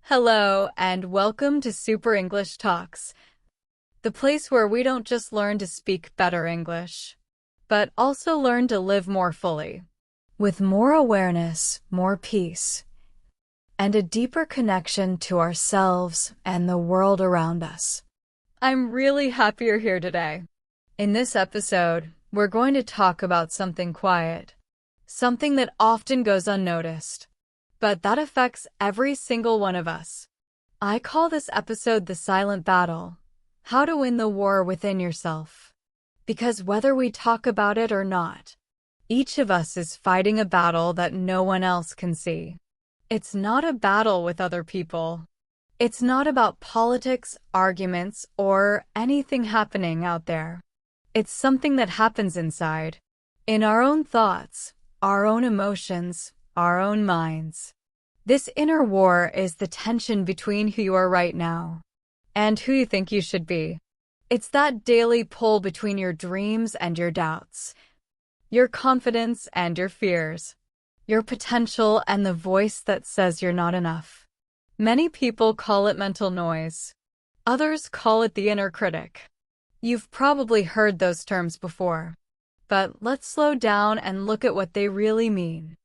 Hello, and welcome to Super English Talks, the place where we don't just learn to speak better English, but also learn to live more fully, with more awareness, more peace, and a deeper connection to ourselves and the world around us. I'm really happy you're here today. In this episode, we're going to talk about something quiet, something that often goes unnoticed, but that affects every single one of us. I call this episode the silent battle, how to win the war within yourself. Because whether we talk about it or not, each of us is fighting a battle that no one else can see. It's not a battle with other people. It's not about politics, arguments, or anything happening out there. It's something that happens inside, in our own thoughts, our own emotions, our own minds. This inner war is the tension between who you are right now and who you think you should be. It's that daily pull between your dreams and your doubts, your confidence and your fears, your potential and the voice that says you're not enough. Many people call it mental noise. Others call it the inner critic. You've probably heard those terms before, but let's slow down and look at what they really mean.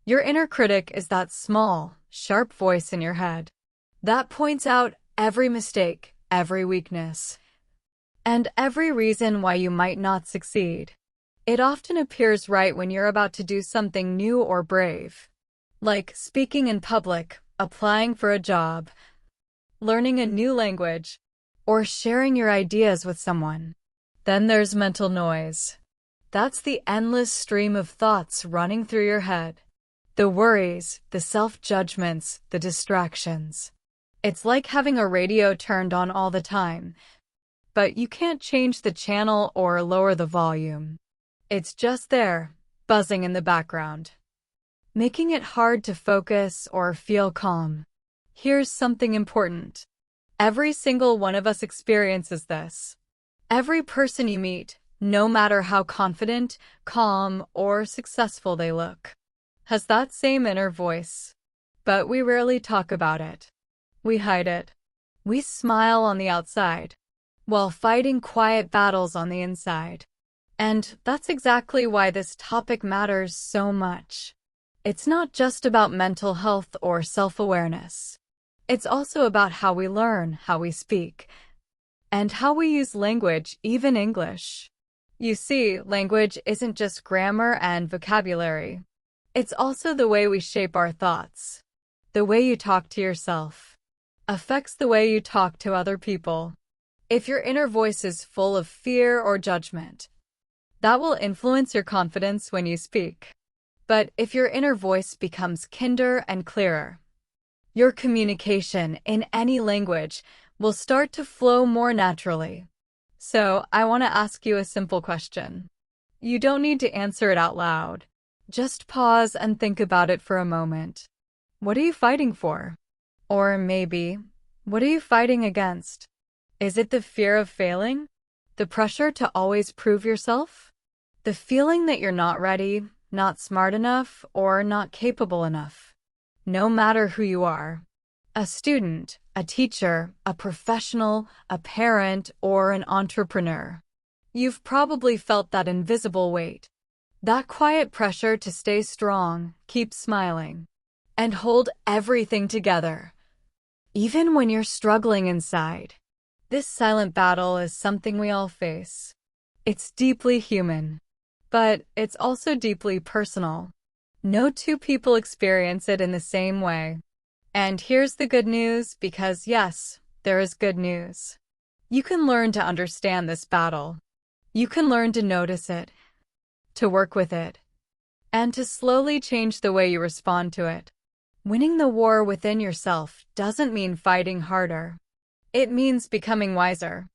Your inner critic is that small, sharp voice in your head that points out every mistake, every weakness, and every reason why you might not succeed. It often appears right when you're about to do something new or brave, like speaking in public, applying for a job, learning a new language, or sharing your ideas with someone. Then there's mental noise. That's the endless stream of thoughts running through your head. The worries, the self-judgments, the distractions. It's like having a radio turned on all the time, but you can't change the channel or lower the volume. It's just there, buzzing in the background, making it hard to focus or feel calm. Here's something important. Every single one of us experiences this. Every person you meet, no matter how confident, calm, or successful they look, has that same inner voice. But we rarely talk about it. We hide it. We smile on the outside, while fighting quiet battles on the inside. And that's exactly why this topic matters so much. It's not just about mental health or self-awareness. It's also about how we learn, how we speak, and how we use language, even English. You see, language isn't just grammar and vocabulary. It's also the way we shape our thoughts. The way you talk to yourself affects the way you talk to other people. If your inner voice is full of fear or judgment, that will influence your confidence when you speak. But if your inner voice becomes kinder and clearer, your communication in any language will start to flow more naturally. So, I want to ask you a simple question. You don't need to answer it out loud. Just pause and think about it for a moment. What are you fighting for? Or maybe, what are you fighting against? Is it the fear of failing? The pressure to always prove yourself? The feeling that you're not ready, not smart enough, or not capable enough? No matter who you are, a student, a teacher, a professional, a parent, or an entrepreneur, you've probably felt that invisible weight. That quiet pressure to stay strong, keep smiling, and hold everything together, even when you're struggling inside. This silent battle is something we all face. It's deeply human, but it's also deeply personal. No two people experience it in the same way. And here's the good news, because yes, there is good news. You can learn to understand this battle. You can learn to notice it, to work with it, and to slowly change the way you respond to it. Winning the war within yourself doesn't mean fighting harder. It means becoming wiser.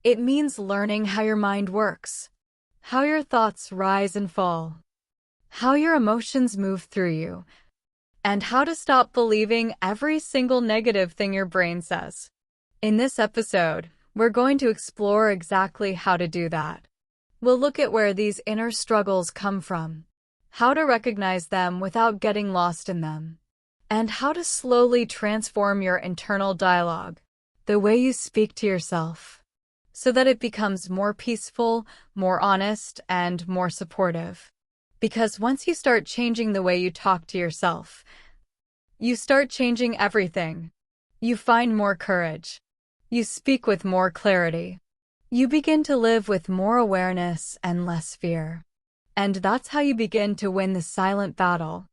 It means learning how your mind works, how your thoughts rise and fall, how your emotions move through you, and how to stop believing every single negative thing your brain says. In this episode, we're going to explore exactly how to do that. We'll look at where these inner struggles come from, how to recognize them without getting lost in them, and how to slowly transform your internal dialogue, the way you speak to yourself, so that it becomes more peaceful, more honest, and more supportive. Because once you start changing the way you talk to yourself, you start changing everything. You find more courage. You speak with more clarity. You begin to live with more awareness and less fear. And that's how you begin to win the silent battle.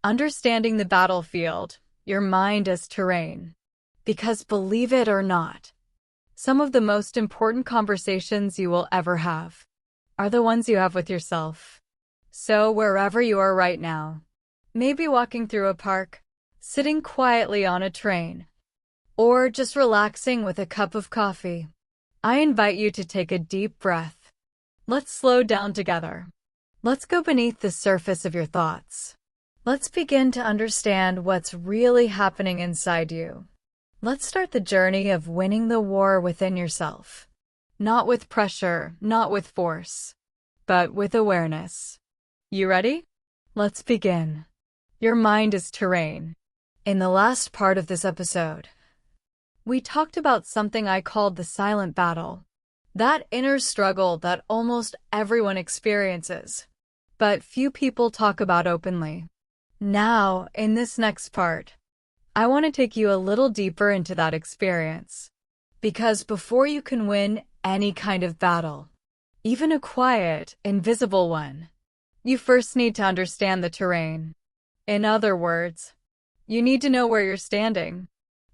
Understanding the battlefield, your mind as terrain. Because believe it or not, some of the most important conversations you will ever have are the ones you have with yourself. So wherever you are right now, maybe walking through a park, sitting quietly on a train, or just relaxing with a cup of coffee, I invite you to take a deep breath. Let's slow down together. Let's go beneath the surface of your thoughts. Let's begin to understand what's really happening inside you. Let's start the journey of winning the war within yourself. Not with pressure, not with force, but with awareness. You ready? Let's begin. Your mind is terrain. In the last part of this episode, we talked about something I called the silent battle. That inner struggle that almost everyone experiences, but few people talk about openly. Now, in this next part, I want to take you a little deeper into that experience. Because before you can win any kind of battle, even a quiet, invisible one, you first need to understand the terrain. In other words, you need to know where you're standing.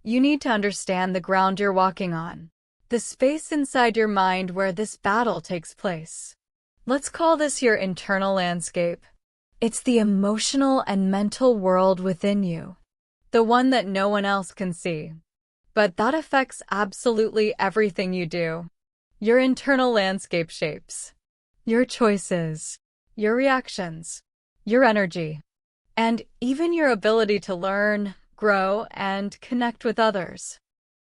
You need to understand the ground you're walking on, the space inside your mind where this battle takes place. Let's call this your internal landscape. It's the emotional and mental world within you, the one that no one else can see. But that affects absolutely everything you do. Your internal landscape shapes your choices, your reactions, your energy, and even your ability to learn, grow, and connect with others.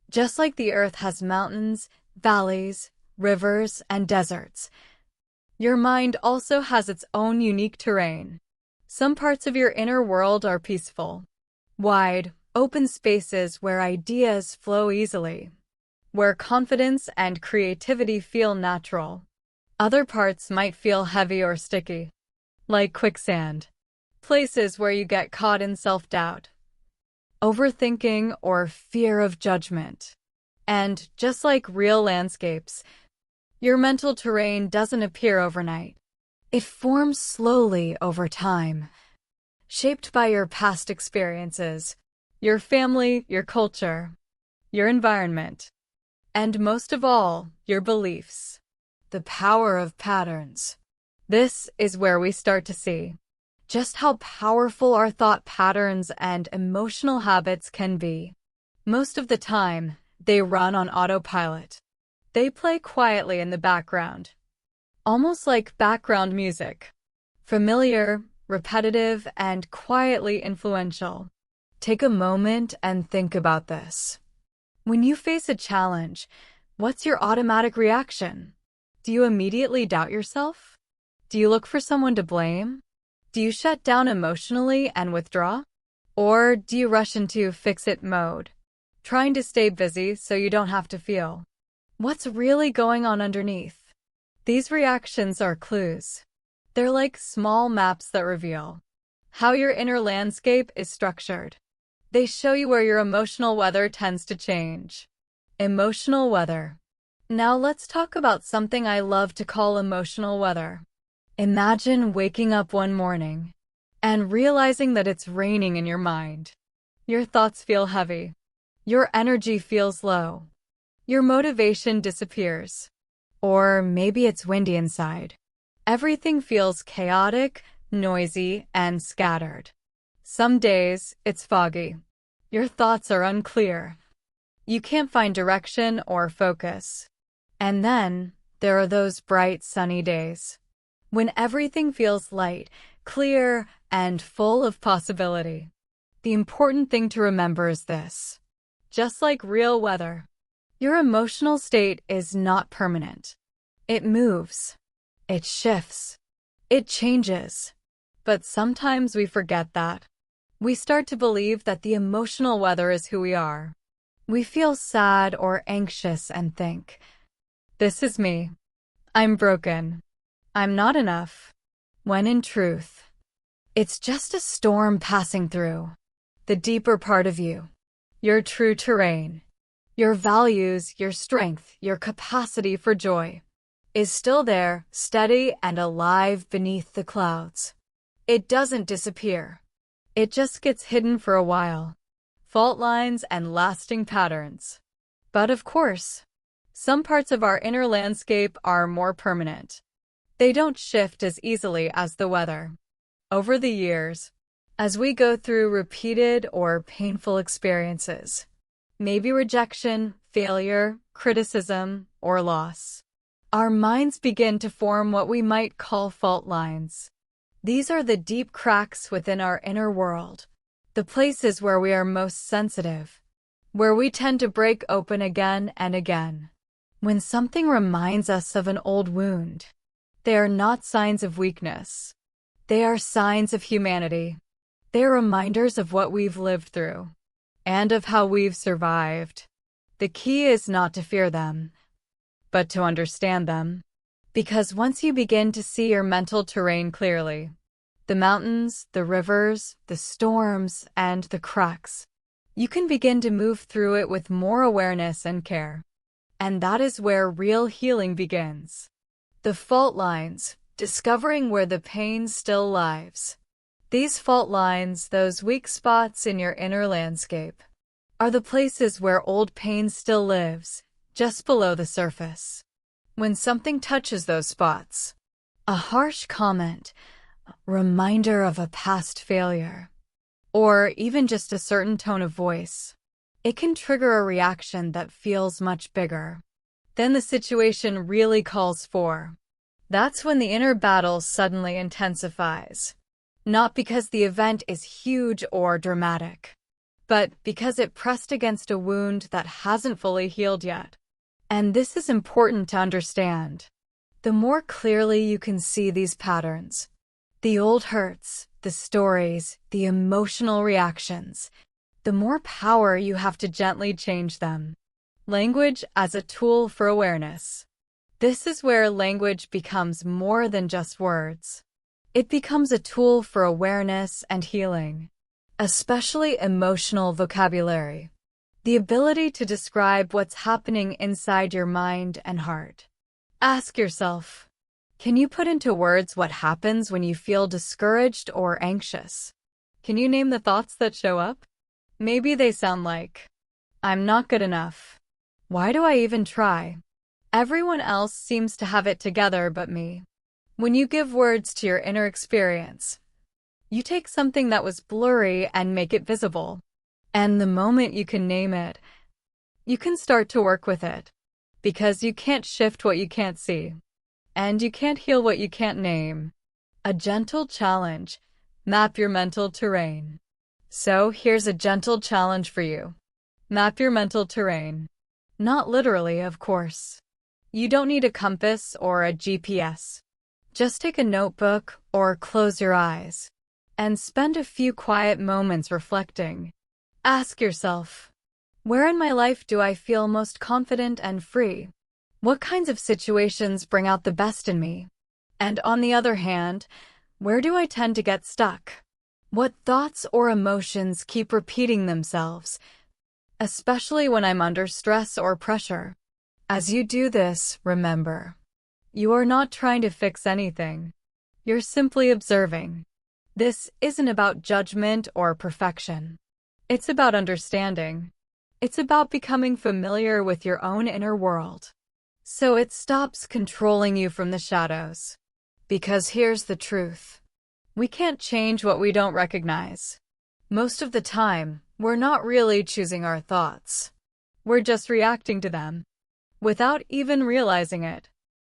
Just like the earth has mountains, valleys, rivers, and deserts, your mind also has its own unique terrain. Some parts of your inner world are peaceful, wide, open spaces where ideas flow easily, where confidence and creativity feel natural. Other parts might feel heavy or sticky, like quicksand, places where you get caught in self-doubt, overthinking, or fear of judgment. And just like real landscapes, your mental terrain doesn't appear overnight. It forms slowly over time, shaped by your past experiences, your family, your culture, your environment, and most of all, your beliefs. The power of patterns. This is where we start to see just how powerful our thought patterns and emotional habits can be. Most of the time, they run on autopilot. They play quietly in the background, almost like background music. Familiar, repetitive, and quietly influential. Take a moment and think about this. When you face a challenge, what's your automatic reaction? Do you immediately doubt yourself? Do you look for someone to blame? Do you shut down emotionally and withdraw? Or do you rush into fix-it mode, trying to stay busy so you don't have to feel? What's really going on underneath? These reactions are clues. They're like small maps that reveal how your inner landscape is structured. They show you where your emotional weather tends to change. Emotional weather. Now let's talk about something I love to call emotional weather. Imagine waking up one morning and realizing that it's raining in your mind. Your thoughts feel heavy. Your energy feels low. Your motivation disappears. Or maybe it's windy inside. Everything feels chaotic, noisy, and scattered. Some days, it's foggy. Your thoughts are unclear. You can't find direction or focus. And then, there are those bright, sunny days, when everything feels light, clear, and full of possibility. The important thing to remember is this. Just like real weather, your emotional state is not permanent. It moves. It shifts. It changes. But sometimes we forget that. We start to believe that the emotional weather is who we are. We feel sad or anxious and think, "This is me. I'm broken. I'm not enough." When in truth, it's just a storm passing through. The deeper part of you, your true terrain, your values, your strength, your capacity for joy, is still there, steady and alive beneath the clouds. It doesn't disappear. It just gets hidden for a while. Fault lines and lasting patterns. But of course, some parts of our inner landscape are more permanent. They don't shift as easily as the weather. Over the years, as we go through repeated or painful experiences, maybe rejection, failure, criticism, or loss, our minds begin to form what we might call fault lines. These are the deep cracks within our inner world, the places where we are most sensitive, where we tend to break open again and again. When something reminds us of an old wound, they are not signs of weakness. They are signs of humanity. They are reminders of what we've lived through and of how we've survived. The key is not to fear them, but to understand them. Because once you begin to see your mental terrain clearly, the mountains, the rivers, the storms, and the cracks, you can begin to move through it with more awareness and care. And that is where real healing begins. The fault lines, discovering where the pain still lives. These fault lines, those weak spots in your inner landscape, are the places where old pain still lives, just below the surface. When something touches those spots, a harsh comment, reminder of a past failure, or even just a certain tone of voice, it can trigger a reaction that feels much bigger than the situation really calls for. That's when the inner battle suddenly intensifies. Not because the event is huge or dramatic, but because it pressed against a wound that hasn't fully healed yet. And this is important to understand. The more clearly you can see these patterns, the old hurts, the stories, the emotional reactions, the more power you have to gently change them. Language as a tool for awareness. This is where language becomes more than just words. It becomes a tool for awareness and healing, especially emotional vocabulary. The ability to describe what's happening inside your mind and heart. Ask yourself, can you put into words what happens when you feel discouraged or anxious? Can you name the thoughts that show up? Maybe they sound like, "I'm not good enough. Why do I even try? Everyone else seems to have it together but me." When you give words to your inner experience, you take something that was blurry and make it visible. And the moment you can name it, you can start to work with it. Because you can't shift what you can't see. And you can't heal what you can't name. A gentle challenge. Map your mental terrain. So here's a gentle challenge for you. Map your mental terrain. Not literally, of course. You don't need a compass or a GPS. Just take a notebook or close your eyes and spend a few quiet moments reflecting. Ask yourself, where in my life do I feel most confident and free? What kinds of situations bring out the best in me? And on the other hand, where do I tend to get stuck? What thoughts or emotions keep repeating themselves, especially when I'm under stress or pressure? As you do this, remember, you are not trying to fix anything. You're simply observing. This isn't about judgment or perfection. It's about understanding. It's about becoming familiar with your own inner world, so it stops controlling you from the shadows. Because here's the truth. We can't change what we don't recognize. Most of the time, we're not really choosing our thoughts. We're just reacting to them, without even realizing it.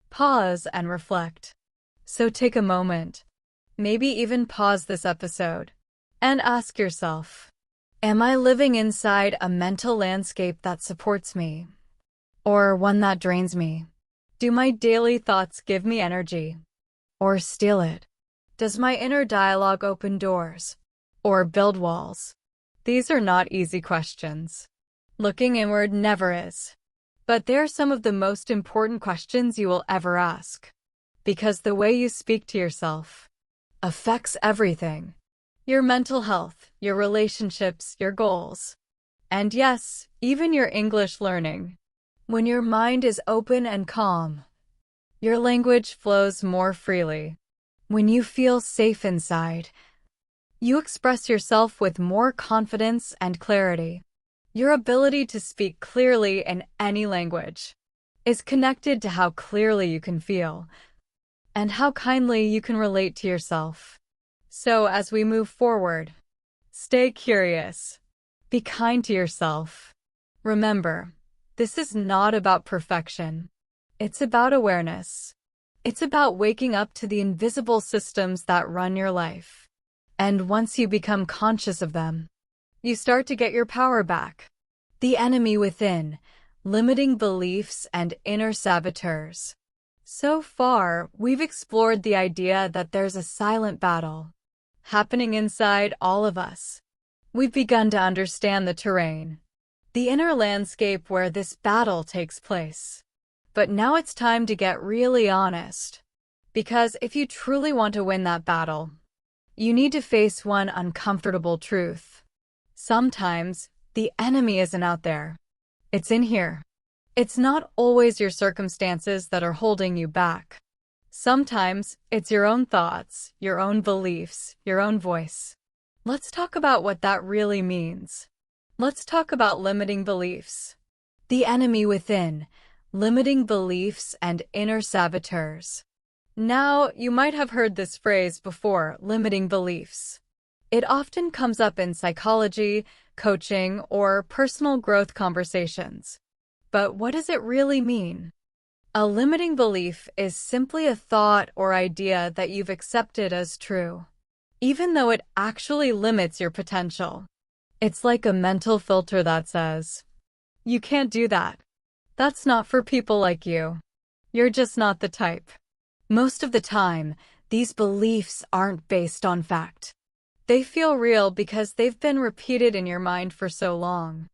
Pause and reflect. So take a moment, maybe even pause this episode, and ask yourself, am I living inside a mental landscape that supports me, or one that drains me? Do my daily thoughts give me energy, or steal it? Does my inner dialogue open doors, or build walls? These are not easy questions. Looking inward never is. But they're some of the most important questions you will ever ask. Because the way you speak to yourself affects everything. Your mental health, your relationships, your goals. And yes, even your English learning. When your mind is open and calm, your language flows more freely. When you feel safe inside, you express yourself with more confidence and clarity. Your ability to speak clearly in any language is connected to how clearly you can feel and how kindly you can relate to yourself. So as we move forward, stay curious. Be kind to yourself. Remember, this is not about perfection. It's about awareness. It's about waking up to the invisible systems that run your life. And once you become conscious of them, you start to get your power back. The enemy within, limiting beliefs and inner saboteurs. So far, we've explored the idea that there's a silent battle happening inside all of us. We've begun to understand the terrain, the inner landscape where this battle takes place. But now it's time to get really honest. Because if you truly want to win that battle, you need to face one uncomfortable truth. Sometimes, the enemy isn't out there. It's in here. It's not always your circumstances that are holding you back. Sometimes, it's your own thoughts, your own beliefs, your own voice. Let's talk about what that really means. Let's talk about limiting beliefs. The enemy within, limiting beliefs and inner saboteurs. Now, you might have heard this phrase before, limiting beliefs. It often comes up in psychology, coaching, or personal growth conversations. But what does it really mean? A limiting belief is simply a thought or idea that you've accepted as true, even though it actually limits your potential. It's like a mental filter that says, "You can't do that. That's not for people like you. You're just not the type." Most of the time, these beliefs aren't based on fact. They feel real because they've been repeated in your mind for so long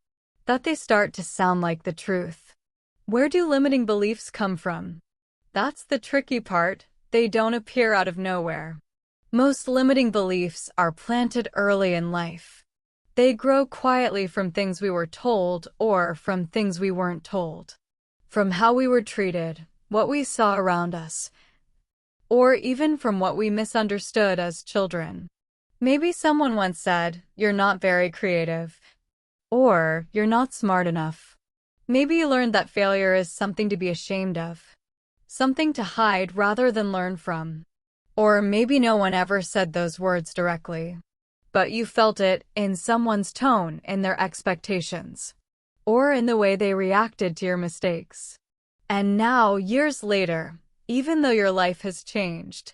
that they start to sound like the truth. Where do limiting beliefs come from? That's the tricky part. They don't appear out of nowhere. Most limiting beliefs are planted early in life. They grow quietly from things we were told or from things we weren't told. From how we were treated, what we saw around us, or even from what we misunderstood as children. Maybe someone once said, "You're not very creative," or "You're not smart enough." Maybe you learned that failure is something to be ashamed of, something to hide rather than learn from. Or maybe no one ever said those words directly, but you felt it in someone's tone, in their expectations, or in the way they reacted to your mistakes. And now, years later, even though your life has changed,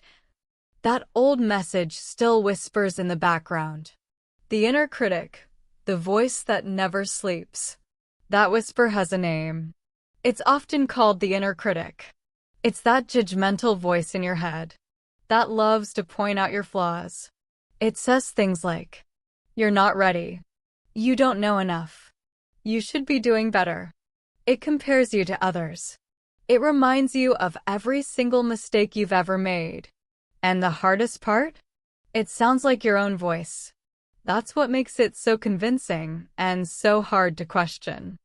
that old message still whispers in the background. The inner critic, the voice that never sleeps. That whisper has a name. It's often called the inner critic. It's that judgmental voice in your head that loves to point out your flaws. It says things like, "You're not ready. You don't know enough. You should be doing better." It compares you to others. It reminds you of every single mistake you've ever made. And the hardest part? It sounds like your own voice. That's what makes it so convincing and so hard to question.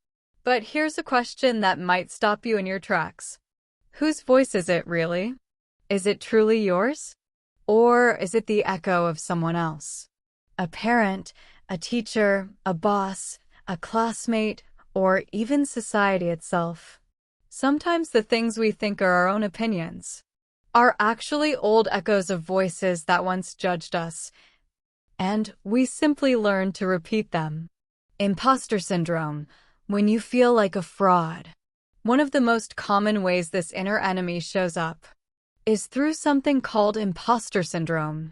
But here's a question that might stop you in your tracks. Whose voice is it really? Is it truly yours? Or is it the echo of someone else? A parent, a teacher, a boss, a classmate, or even society itself. Sometimes the things we think are our own opinions are actually old echoes of voices that once judged us, and we simply learn to repeat them. Imposter syndrome, when you feel like a fraud. One of the most common ways this inner enemy shows up is through something called imposter syndrome.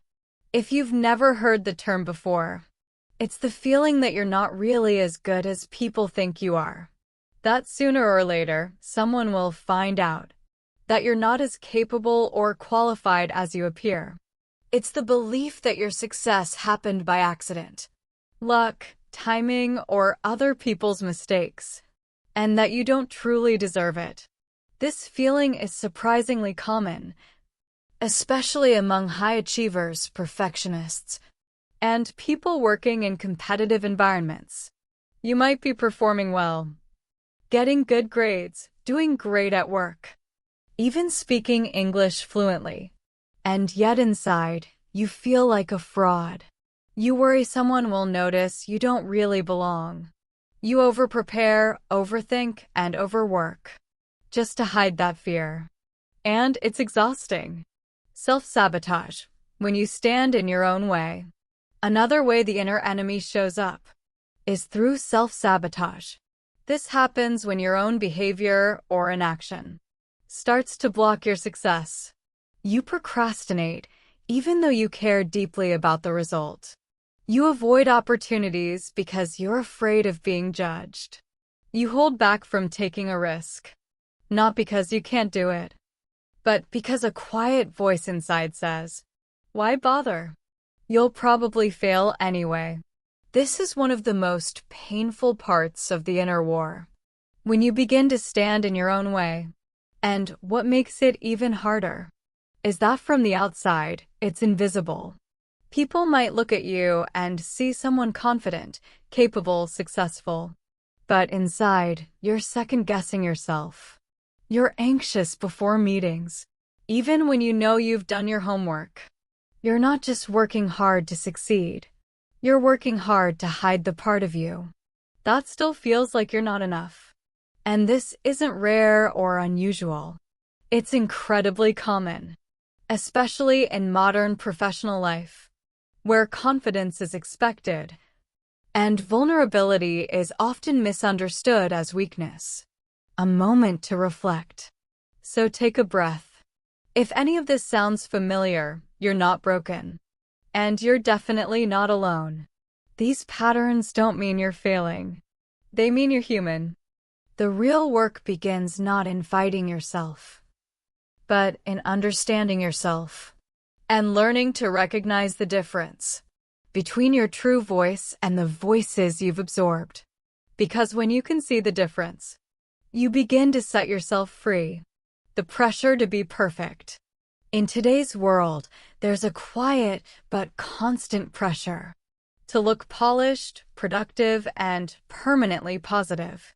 If you've never heard the term before, it's the feeling that you're not really as good as people think you are. That sooner or later, someone will find out that you're not as capable or qualified as you appear. It's the belief that your success happened by accident, luck, timing, or other people's mistakes, and that you don't truly deserve it. This feeling is surprisingly common, especially among high achievers, perfectionists, and people working in competitive environments. You might be performing well, getting good grades, doing great at work, even speaking English fluently, and yet inside, you feel like a fraud. You worry someone will notice you don't really belong. You overprepare, overthink, and overwork, just to hide that fear. And it's exhausting. Self-sabotage, when you stand in your own way. Another way the inner enemy shows up is through self-sabotage. This happens when your own behavior or inaction starts to block your success. You procrastinate, even though you care deeply about the result. You avoid opportunities because you're afraid of being judged. You hold back from taking a risk, not because you can't do it, but because a quiet voice inside says, "Why bother? You'll probably fail anyway." This is one of the most painful parts of the inner war, when you begin to stand in your own way. And what makes it even harder is that from the outside, it's invisible. People might look at you and see someone confident, capable, successful. But inside, you're second-guessing yourself. You're anxious before meetings, even when you know you've done your homework. You're not just working hard to succeed. You're working hard to hide the part of you that still feels like you're not enough. And this isn't rare or unusual. It's incredibly common, especially in modern professional life, where confidence is expected, and vulnerability is often misunderstood as weakness. A moment to reflect. So take a breath. If any of this sounds familiar, you're not broken. And you're definitely not alone. These patterns don't mean you're failing. They mean you're human. The real work begins not in fighting yourself, but in understanding yourself and learning to recognize the difference between your true voice and the voices you've absorbed. Because when you can see the difference, you begin to set yourself free. The pressure to be perfect. In today's world, there's a quiet but constant pressure to look polished, productive, and permanently positive.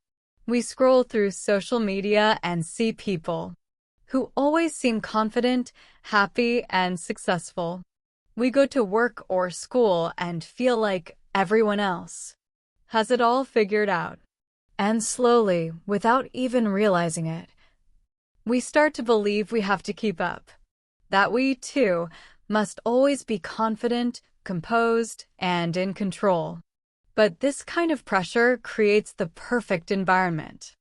We scroll through social media and see people who always seem confident, happy, and successful. We go to work or school and feel like everyone else has it all figured out. And slowly, without even realizing it, we start to believe we have to keep up. That we, too, must always be confident, composed, and in control. But this kind of pressure creates the perfect environment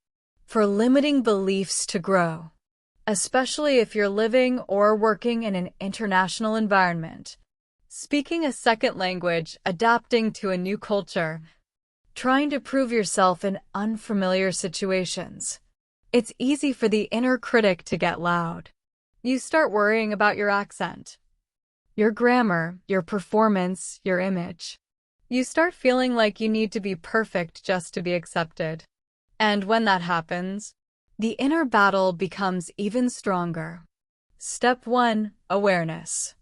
for limiting beliefs to grow, especially if you're living or working in an international environment. Speaking a second language, adapting to a new culture, trying to prove yourself in unfamiliar situations. It's easy for the inner critic to get loud. You start worrying about your accent, your grammar, your performance, your image. You start feeling like you need to be perfect just to be accepted. And when that happens, the inner battle becomes even stronger. Step 1, awareness.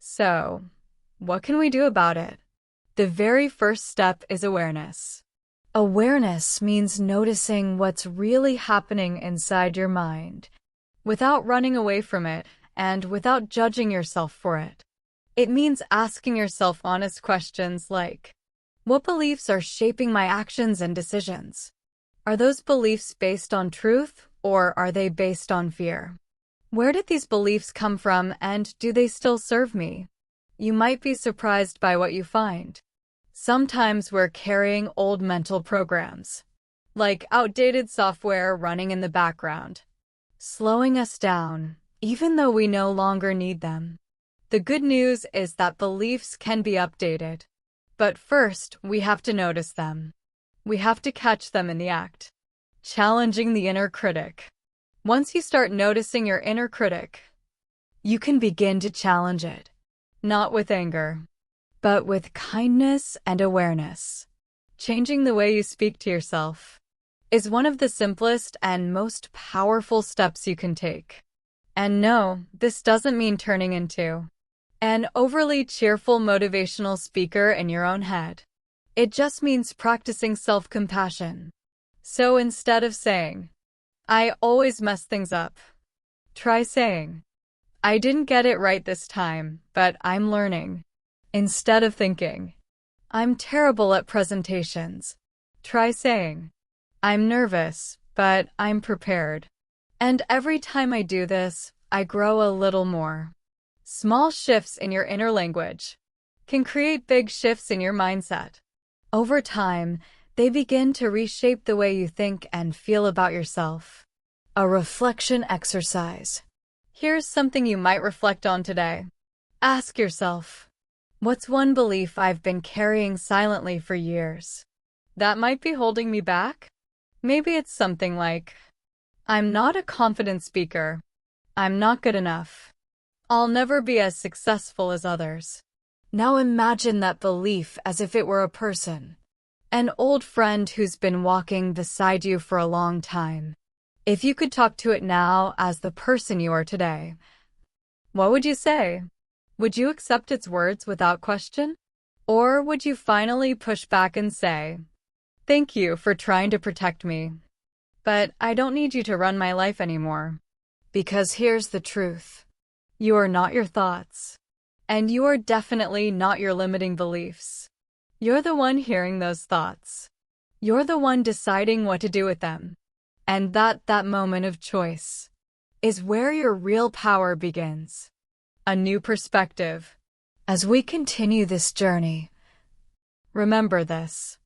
So, what can we do about it? The very first step is awareness. Awareness means noticing what's really happening inside your mind, without running away from it and without judging yourself for it. It means asking yourself honest questions like, what beliefs are shaping my actions and decisions? Are those beliefs based on truth, or are they based on fear? Where did these beliefs come from, and do they still serve me? You might be surprised by what you find. Sometimes we're carrying old mental programs, like outdated software running in the background, slowing us down, even though we no longer need them. The good news is that beliefs can be updated. But first, we have to notice them. We have to catch them in the act. Challenging the inner critic. Once you start noticing your inner critic, you can begin to challenge it. not with anger, but with kindness and awareness. Changing the way you speak to yourself is one of the simplest and most powerful steps you can take. And no, this doesn't mean turning into an overly cheerful motivational speaker in your own head. It just means practicing self-compassion. So instead of saying, "I always mess things up," try saying, "I didn't get it right this time, but I'm learning." Instead of thinking, "I'm terrible at presentations," try saying, "I'm nervous, but I'm prepared. And every time I do this, I grow a little more." Small shifts in your inner language can create big shifts in your mindset. Over time, they begin to reshape the way you think and feel about yourself. A reflection exercise. Here's something you might reflect on today. Ask yourself, what's one belief I've been carrying silently for years that might be holding me back? Maybe it's something like, "I'm not a confident speaker. I'm not good enough. I'll never be as successful as others." Now imagine that belief as if it were a person, an old friend who's been walking beside you for a long time. If you could talk to it now as the person you are today, what would you say? Would you accept its words without question? Or would you finally push back and say, "Thank you for trying to protect me, but I don't need you to run my life anymore"? Because here's the truth. You are not your thoughts. And you are definitely not your limiting beliefs. You're the one hearing those thoughts. You're the one deciding what to do with them. And that moment of choice is where your real power begins. A new perspective. As we continue this journey, remember this.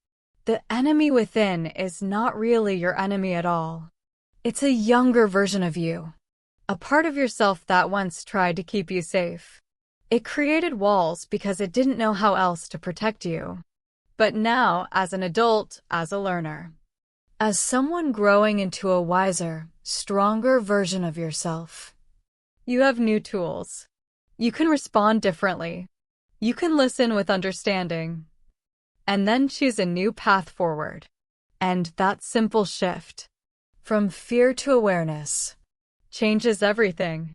The enemy within is not really your enemy at all. It's a younger version of you. A part of yourself that once tried to keep you safe. It created walls because it didn't know how else to protect you. But now, as an adult, as a learner, as someone growing into a wiser, stronger version of yourself, you have new tools. You can respond differently. You can listen with understanding. And then choose a new path forward. And that simple shift, from fear to awareness, changes everything.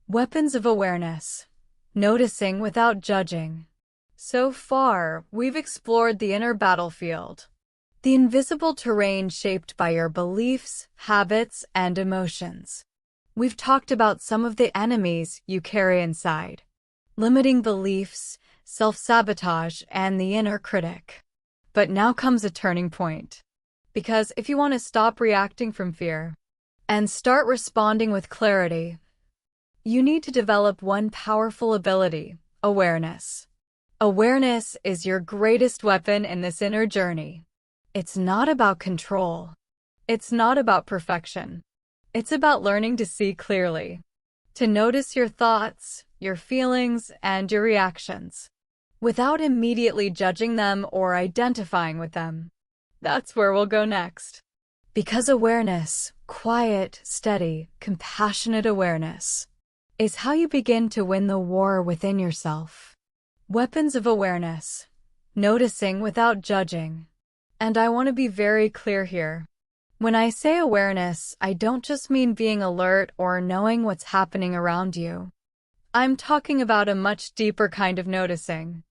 Weapons of awareness. Noticing without judging. So far, we've explored the inner battlefield, the invisible terrain shaped by your beliefs, habits, and emotions. We've talked about some of the enemies you carry inside, limiting beliefs, self-sabotage, and the inner critic. But now comes a turning point. Because if you want to stop reacting from fear and start responding with clarity, you need to develop one powerful ability: awareness. Awareness is your greatest weapon in this inner journey. It's not about control. It's not about perfection. It's about learning to see clearly, to notice your thoughts, your feelings, and your reactions, without immediately judging them or identifying with them. That's where we'll go next. Because awareness, quiet, steady, compassionate awareness, is how you begin to win the war within yourself. Weapons of awareness. Noticing without judging. And I want to be very clear here. When I say awareness, I don't just mean being alert or knowing what's happening around you. I'm talking about a much deeper kind of noticing.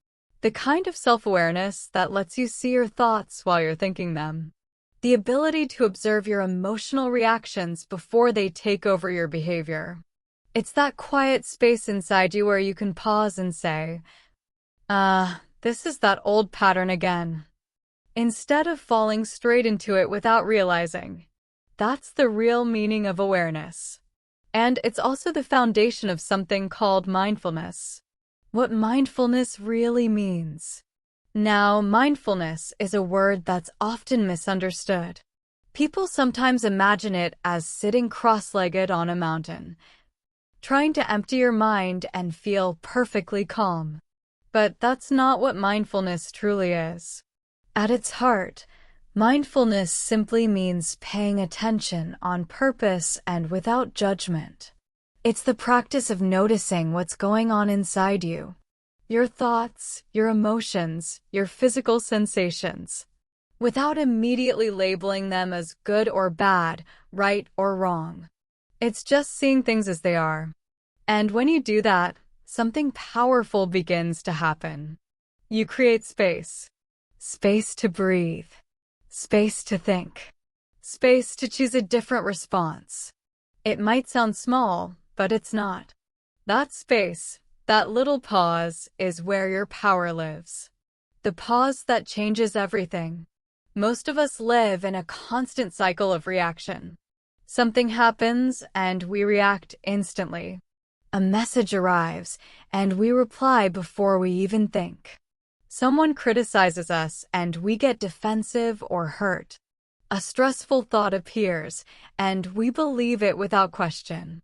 The kind of self-awareness that lets you see your thoughts while you're thinking them. The ability to observe your emotional reactions before they take over your behavior. It's that quiet space inside you where you can pause and say, this is that old pattern again. Instead of falling straight into it without realizing. That's the real meaning of awareness. And it's also the foundation of something called mindfulness. What mindfulness really means. Now, mindfulness is a word that's often misunderstood. People sometimes imagine it as sitting cross-legged on a mountain, trying to empty your mind and feel perfectly calm. But that's not what mindfulness truly is. At its heart, mindfulness simply means paying attention on purpose and without judgment. It's the practice of noticing what's going on inside you. your thoughts, your emotions, your physical sensations, without immediately labeling them as good or bad, right or wrong. It's just seeing things as they are. And when you do that, something powerful begins to happen. You create space. Space to breathe. Space to think. Space to choose a different response. It might sound small, but it's not. That space, that little pause, is where your power lives. The pause that changes everything. Most of us live in a constant cycle of reaction. Something happens and we react instantly. A message arrives and we reply before we even think. Someone criticizes us and we get defensive or hurt. A stressful thought appears and we believe it without question.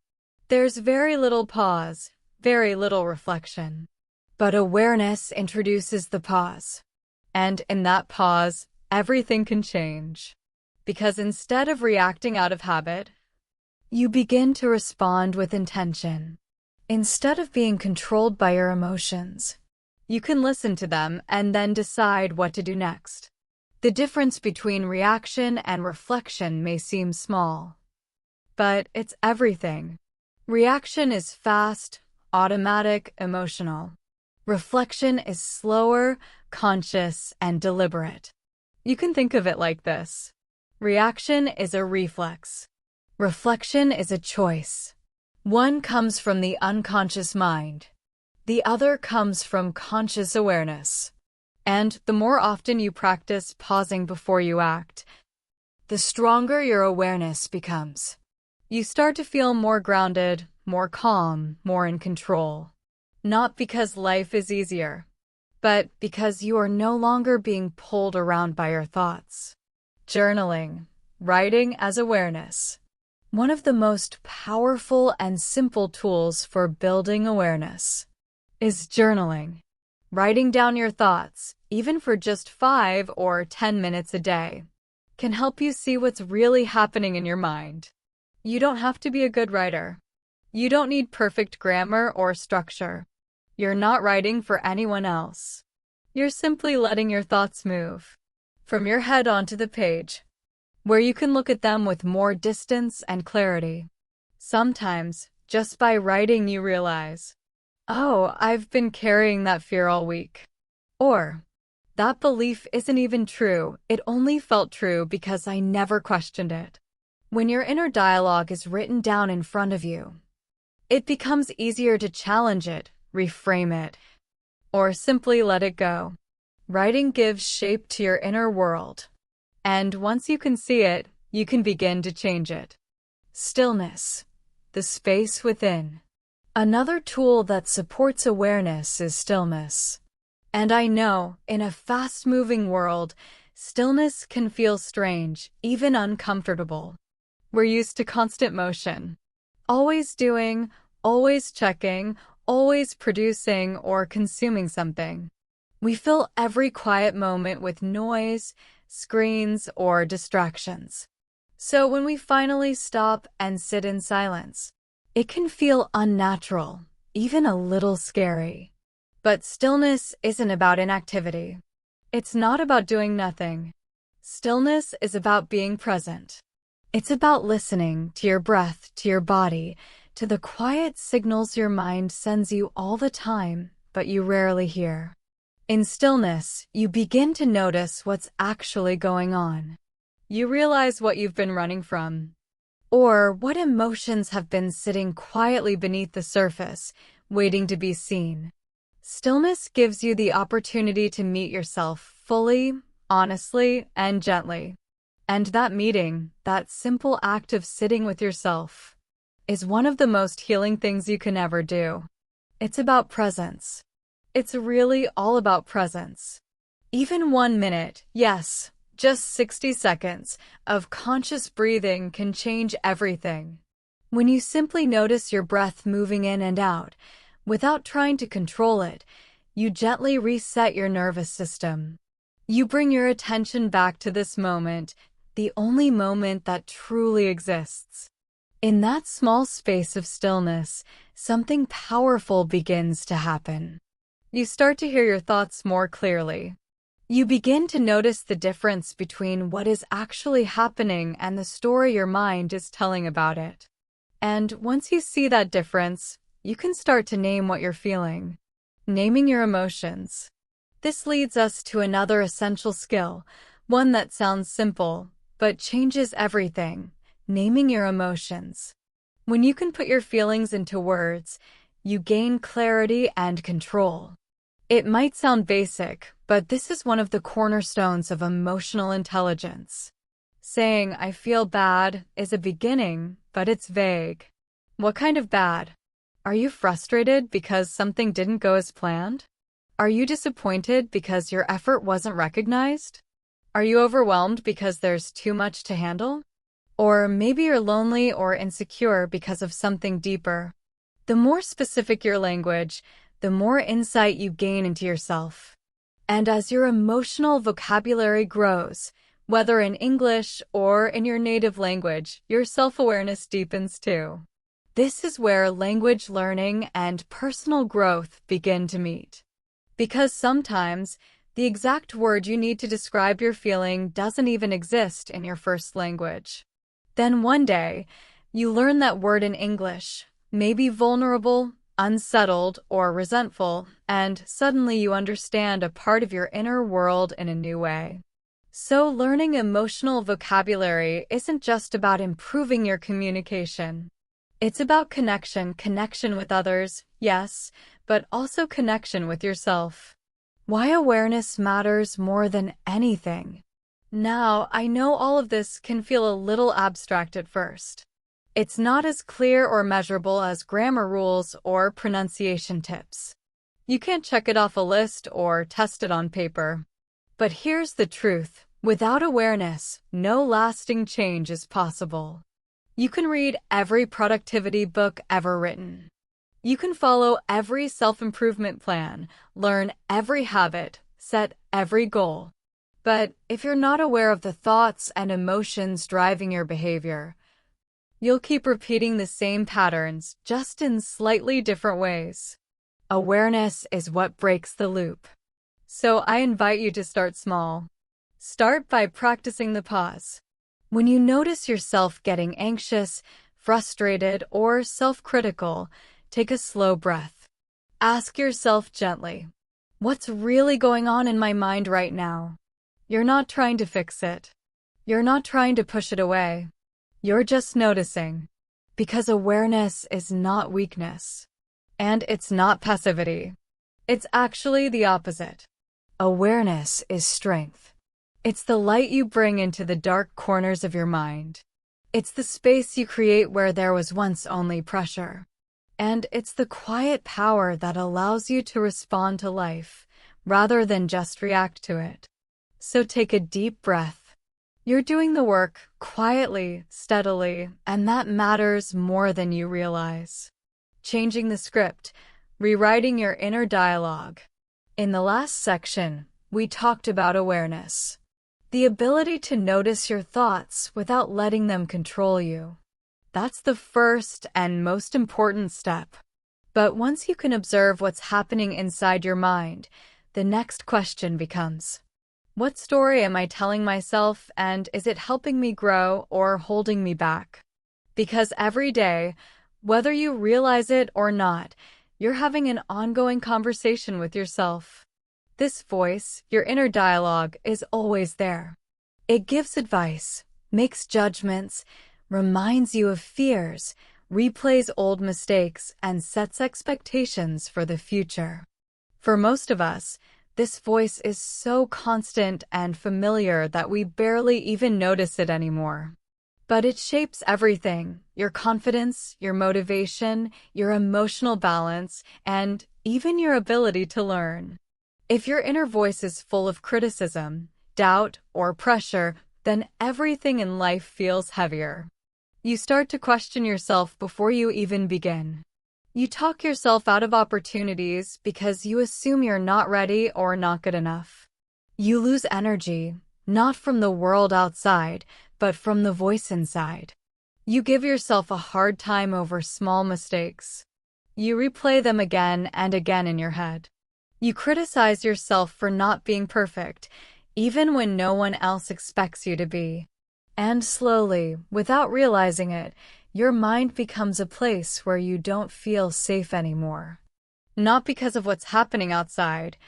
There's very little pause, very little reflection. But awareness introduces the pause. And in that pause, everything can change. Because instead of reacting out of habit, you begin to respond with intention. Instead of being controlled by your emotions, you can listen to them and then decide what to do next. The difference between reaction and reflection may seem small, but it's everything. Reaction is fast, automatic, emotional. Reflection is slower, conscious, and deliberate. You can think of it like this. Reaction is a reflex. Reflection is a choice. One comes from the unconscious mind. The other comes from conscious awareness. And the more often you practice pausing before you act, the stronger your awareness becomes. You start to feel more grounded, more calm, more in control. Not because life is easier, but because you are no longer being pulled around by your thoughts. Journaling, writing as awareness. One of the most powerful and simple tools for building awareness is journaling. Writing down your thoughts, even for just 5 or 10 minutes a day, can help you see what's really happening in your mind. You don't have to be a good writer. You don't need perfect grammar or structure. You're not writing for anyone else. You're simply letting your thoughts move from your head onto the page, where you can look at them with more distance and clarity. Sometimes, just by writing, you realize, oh, I've been carrying that fear all week. Or, that belief isn't even true, it only felt true because I never questioned it. When your inner dialogue is written down in front of you, it becomes easier to challenge it, reframe it, or simply let it go. Writing gives shape to your inner world, and once you can see it, you can begin to change it. Stillness, the space within. Another tool that supports awareness is stillness. And I know, in a fast-moving world, stillness can feel strange, even uncomfortable. We're used to constant motion. Always doing, always checking, always producing or consuming something. We fill every quiet moment with noise, screens, or distractions. So when we finally stop and sit in silence, it can feel unnatural, even a little scary. But stillness isn't about inactivity. It's not about doing nothing. Stillness is about being present. It's about listening to your breath, to your body, to the quiet signals your mind sends you all the time, but you rarely hear. In stillness, you begin to notice what's actually going on. You realize what you've been running from, or what emotions have been sitting quietly beneath the surface, waiting to be seen. Stillness gives you the opportunity to meet yourself fully, honestly, and gently. And that meeting, that simple act of sitting with yourself, is one of the most healing things you can ever do. It's about presence. It's really all about presence. Even 1 minute, yes, just 60 seconds, of conscious breathing can change everything. When you simply notice your breath moving in and out, without trying to control it, you gently reset your nervous system. You bring your attention back to this moment, the only moment that truly exists. In that small space of stillness, something powerful begins to happen. You start to hear your thoughts more clearly. You begin to notice the difference between what is actually happening and the story your mind is telling about it. And once you see that difference, you can start to name what you're feeling. Naming your emotions. This leads us to another essential skill, one that sounds simple, but changes everything: naming your emotions. When you can put your feelings into words, you gain clarity and control. It might sound basic, but this is one of the cornerstones of emotional intelligence. Saying, "I feel bad," is a beginning, but it's vague. What kind of bad? Are you frustrated because something didn't go as planned? Are you disappointed because your effort wasn't recognized? Are you overwhelmed because there's too much to handle? Or maybe you're lonely or insecure because of something deeper. The more specific your language, the more insight you gain into yourself. And as your emotional vocabulary grows, whether in English or in your native language, your self-awareness deepens too. This is where language learning and personal growth begin to meet. Because sometimes, the exact word you need to describe your feeling doesn't even exist in your first language. Then one day, you learn that word in English, maybe vulnerable, unsettled, or resentful, and suddenly you understand a part of your inner world in a new way. So learning emotional vocabulary isn't just about improving your communication. It's about connection with others, yes, but also connection with yourself. Why awareness matters more than anything. Now, I know all of this can feel a little abstract at first. It's not as clear or measurable as grammar rules or pronunciation tips. You can't check it off a list or test it on paper. But here's the truth: without awareness, no lasting change is possible. You can read every productivity book ever written. You can follow every self-improvement plan, learn every habit, set every goal. But if you're not aware of the thoughts and emotions driving your behavior, you'll keep repeating the same patterns, just in slightly different ways. Awareness is what breaks the loop. So I invite you to start small. Start by practicing the pause. When you notice yourself getting anxious, frustrated, or self-critical, take a slow breath. Ask yourself gently, what's really going on in my mind right now? You're not trying to fix it. You're not trying to push it away. You're just noticing. Because awareness is not weakness. And it's not passivity. It's actually the opposite. Awareness is strength. It's the light you bring into the dark corners of your mind. It's the space you create where there was once only pressure. And it's the quiet power that allows you to respond to life, rather than just react to it. So take a deep breath. You're doing the work, quietly, steadily, and that matters more than you realize. Changing the script, rewriting your inner dialogue. In the last section, we talked about awareness. The ability to notice your thoughts without letting them control you. That's the first and most important step. But once you can observe what's happening inside your mind, the next question becomes, what story am I telling myself, and is it helping me grow or holding me back? Because every day, whether you realize it or not, you're having an ongoing conversation with yourself. This voice, your inner dialogue, is always there. It gives advice, makes judgments, reminds you of fears, replays old mistakes, and sets expectations for the future. For most of us, this voice is so constant and familiar that we barely even notice it anymore. But it shapes everything: your confidence, your motivation, your emotional balance, and even your ability to learn. If your inner voice is full of criticism, doubt, or pressure, then everything in life feels heavier. You start to question yourself before you even begin. You talk yourself out of opportunities because you assume you're not ready or not good enough. You lose energy, not from the world outside, but from the voice inside. You give yourself a hard time over small mistakes. You replay them again and again in your head. You criticize yourself for not being perfect, even when no one else expects you to be. And slowly, without realizing it, your mind becomes a place where you don't feel safe anymore. Not because of what's happening outside,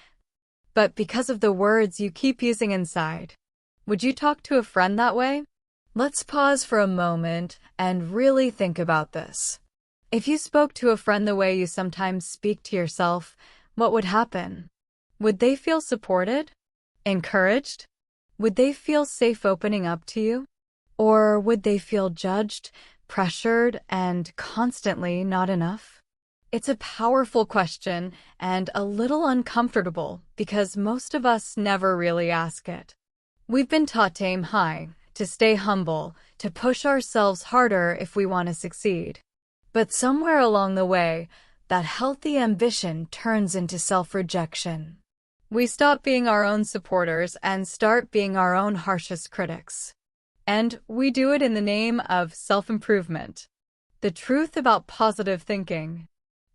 but because of the words you keep using inside. Would you talk to a friend that way? Let's pause for a moment and really think about this. If you spoke to a friend the way you sometimes speak to yourself, what would happen? Would they feel supported? Encouraged? Would they feel safe opening up to you? Or would they feel judged, pressured, and constantly not enough? It's a powerful question and a little uncomfortable because most of us never really ask it. We've been taught to aim high, to stay humble, to push ourselves harder if we want to succeed. But somewhere along the way, that healthy ambition turns into self-rejection. We stop being our own supporters and start being our own harshest critics. And we do it in the name of self-improvement. The truth about positive thinking.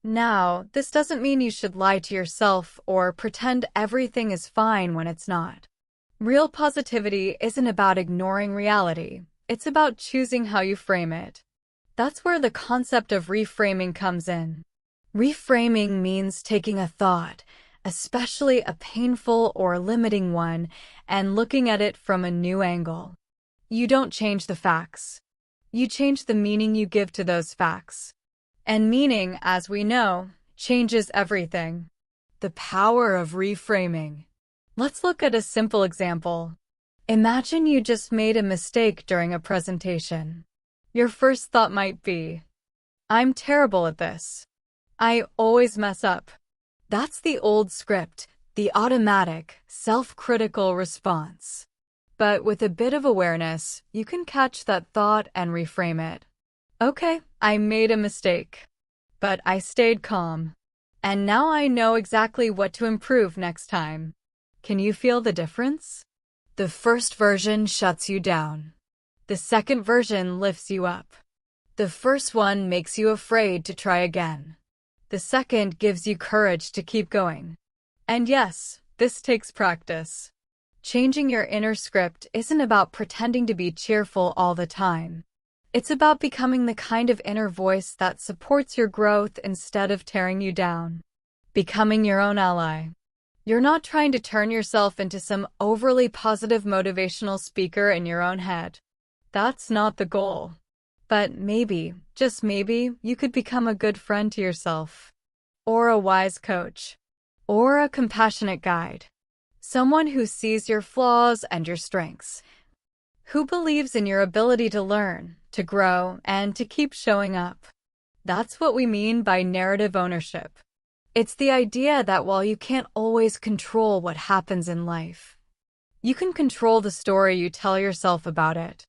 Now, this doesn't mean you should lie to yourself or pretend everything is fine when it's not. Real positivity isn't about ignoring reality. It's about choosing how you frame it. That's where the concept of reframing comes in. Reframing means taking a thought, especially a painful or limiting one, and looking at it from a new angle. You don't change the facts. You change the meaning you give to those facts. And meaning, as we know, changes everything. The power of reframing. Let's look at a simple example. Imagine you just made a mistake during a presentation. Your first thought might be, "I'm terrible at this. I always mess up." That's the old script, the automatic, self-critical response. But with a bit of awareness, you can catch that thought and reframe it. Okay, I made a mistake, but I stayed calm. And now I know exactly what to improve next time. Can you feel the difference? The first version shuts you down. The second version lifts you up. The first one makes you afraid to try again. The second gives you courage to keep going. And yes, this takes practice. Changing your inner script isn't about pretending to be cheerful all the time. It's about becoming the kind of inner voice that supports your growth instead of tearing you down. Becoming your own ally. You're not trying to turn yourself into some overly positive motivational speaker in your own head. That's not the goal. But maybe, just maybe, you could become a good friend to yourself. Or a wise coach. Or a compassionate guide. Someone who sees your flaws and your strengths. Who believes in your ability to learn, to grow, and to keep showing up. That's what we mean by narrative ownership. It's the idea that while you can't always control what happens in life, you can control the story you tell yourself about it.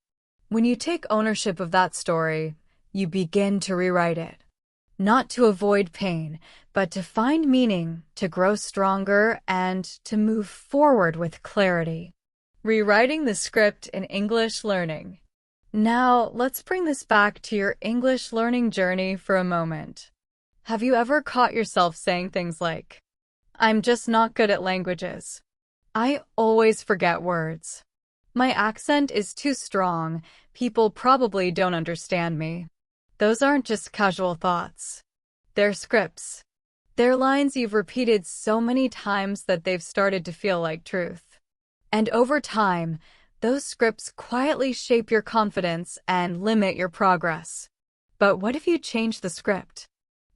When you take ownership of that story, you begin to rewrite it. Not to avoid pain, but to find meaning, to grow stronger, and to move forward with clarity. Rewriting the script in English learning. Now, let's bring this back to your English learning journey for a moment. Have you ever caught yourself saying things like, "I'm just not good at languages. I always forget words. My accent is too strong. People probably don't understand me." Those aren't just casual thoughts. They're scripts. They're lines you've repeated so many times that they've started to feel like truth. And over time, those scripts quietly shape your confidence and limit your progress. But what if you change the script?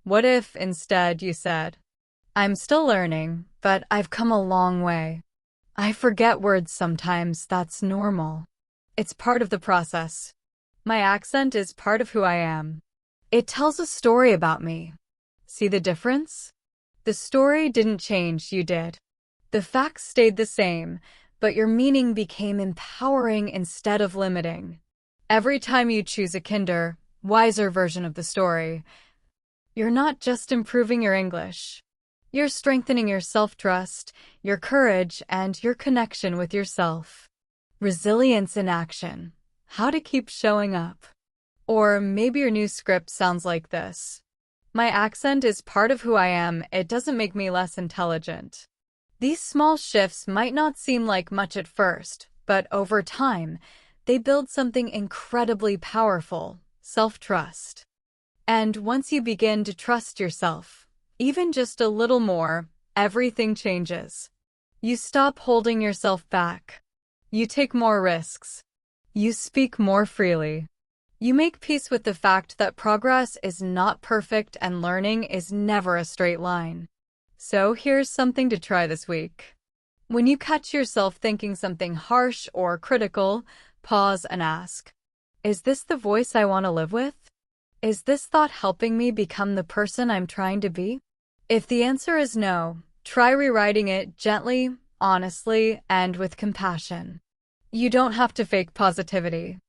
What if, instead, you said, "I'm still learning, but I've come a long way. I forget words sometimes, that's normal. It's part of the process. My accent is part of who I am. It tells a story about me." See the difference? The story didn't change, you did. The facts stayed the same, but your meaning became empowering instead of limiting. Every time you choose a kinder, wiser version of the story, you're not just improving your English. You're strengthening your self-trust, your courage, and your connection with yourself. Resilience in action. How to keep showing up. Or maybe your new script sounds like this. My accent is part of who I am. It doesn't make me less intelligent. These small shifts might not seem like much at first, but over time, they build something incredibly powerful: self-trust. And once you begin to trust yourself, even just a little more, everything changes. You stop holding yourself back. You take more risks. You speak more freely. You make peace with the fact that progress is not perfect and learning is never a straight line. So here's something to try this week. When you catch yourself thinking something harsh or critical, pause and ask, is this the voice I want to live with? Is this thought helping me become the person I'm trying to be? If the answer is no, try rewriting it gently, honestly, and with compassion. You don't have to fake positivity.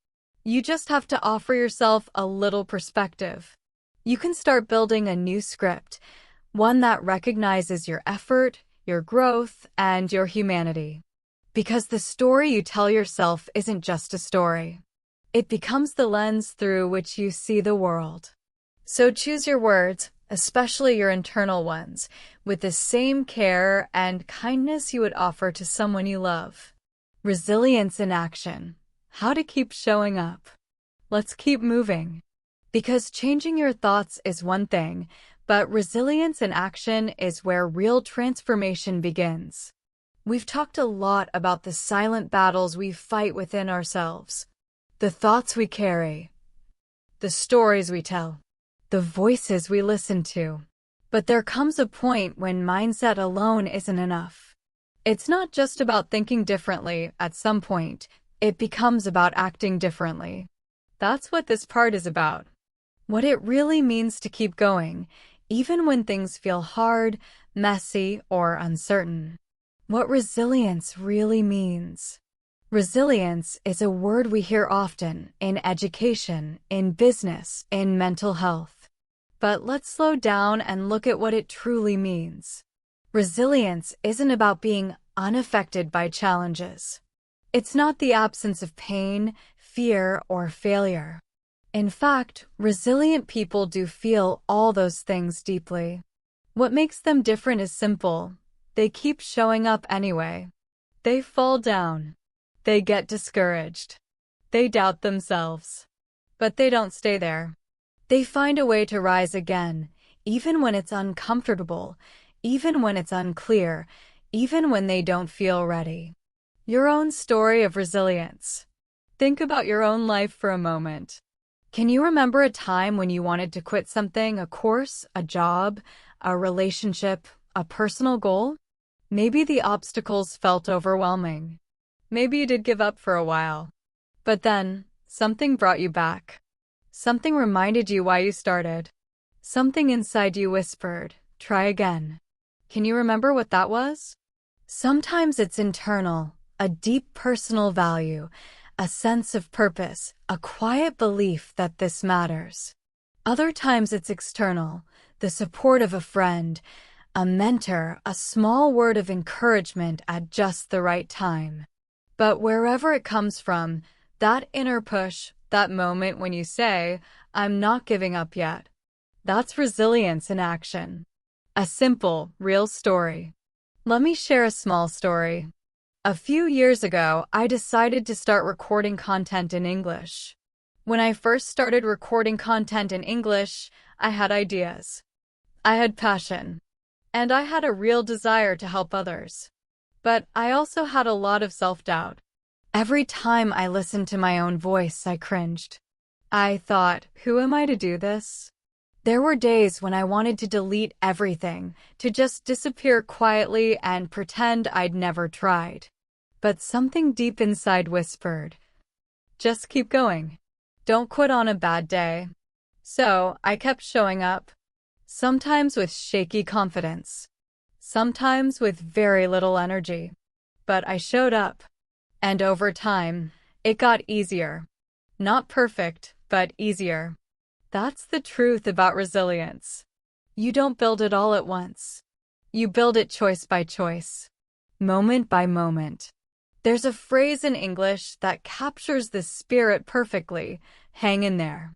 You just have to offer yourself a little perspective. You can start building a new script, one that recognizes your effort, your growth, and your humanity. Because the story you tell yourself isn't just a story. It becomes the lens through which you see the world. So choose your words, especially your internal ones, with the same care and kindness you would offer to someone you love. Resilience in action. How to keep showing up. Let's keep moving. Because changing your thoughts is one thing, but resilience in action is where real transformation begins. We've talked a lot about the silent battles we fight within ourselves. The thoughts we carry. The stories we tell. The voices we listen to. But there comes a point when mindset alone isn't enough. It's not just about thinking differently. At some point, it becomes about acting differently. That's what this part is about. What it really means to keep going, even when things feel hard, messy, or uncertain. What resilience really means. Resilience is a word we hear often in education, in business, in mental health. But let's slow down and look at what it truly means. Resilience isn't about being unaffected by challenges. It's not the absence of pain, fear, or failure. In fact, resilient people do feel all those things deeply. What makes them different is simple. They keep showing up anyway. They fall down. They get discouraged. They doubt themselves. But they don't stay there. They find a way to rise again, even when it's uncomfortable, even when it's unclear, even when they don't feel ready. Your own story of resilience. Think about your own life for a moment. Can you remember a time when you wanted to quit something, a course, a job, a relationship, a personal goal? Maybe the obstacles felt overwhelming. Maybe you did give up for a while. But then, something brought you back. Something reminded you why you started. Something inside you whispered, try again. Can you remember what that was? Sometimes it's internal, a deep personal value, a sense of purpose, a quiet belief that this matters. Other times it's external, the support of a friend, a mentor, a small word of encouragement at just the right time. But wherever it comes from, that inner push, that moment when you say, I'm not giving up yet. That's resilience in action. A simple, real story. Let me share a small story. A few years ago, I decided to start recording content in English. When I first started recording content in English, I had ideas. I had passion. And I had a real desire to help others. But I also had a lot of self-doubt. Every time I listened to my own voice, I cringed. I thought, who am I to do this? There were days when I wanted to delete everything, to just disappear quietly and pretend I'd never tried. But something deep inside whispered, just keep going. Don't quit on a bad day. So I kept showing up, sometimes with shaky confidence, sometimes with very little energy. But I showed up. And over time, it got easier. Not perfect, but easier. That's the truth about resilience. You don't build it all at once. You build it choice by choice, moment by moment. There's a phrase in English that captures this spirit perfectly. Hang in there.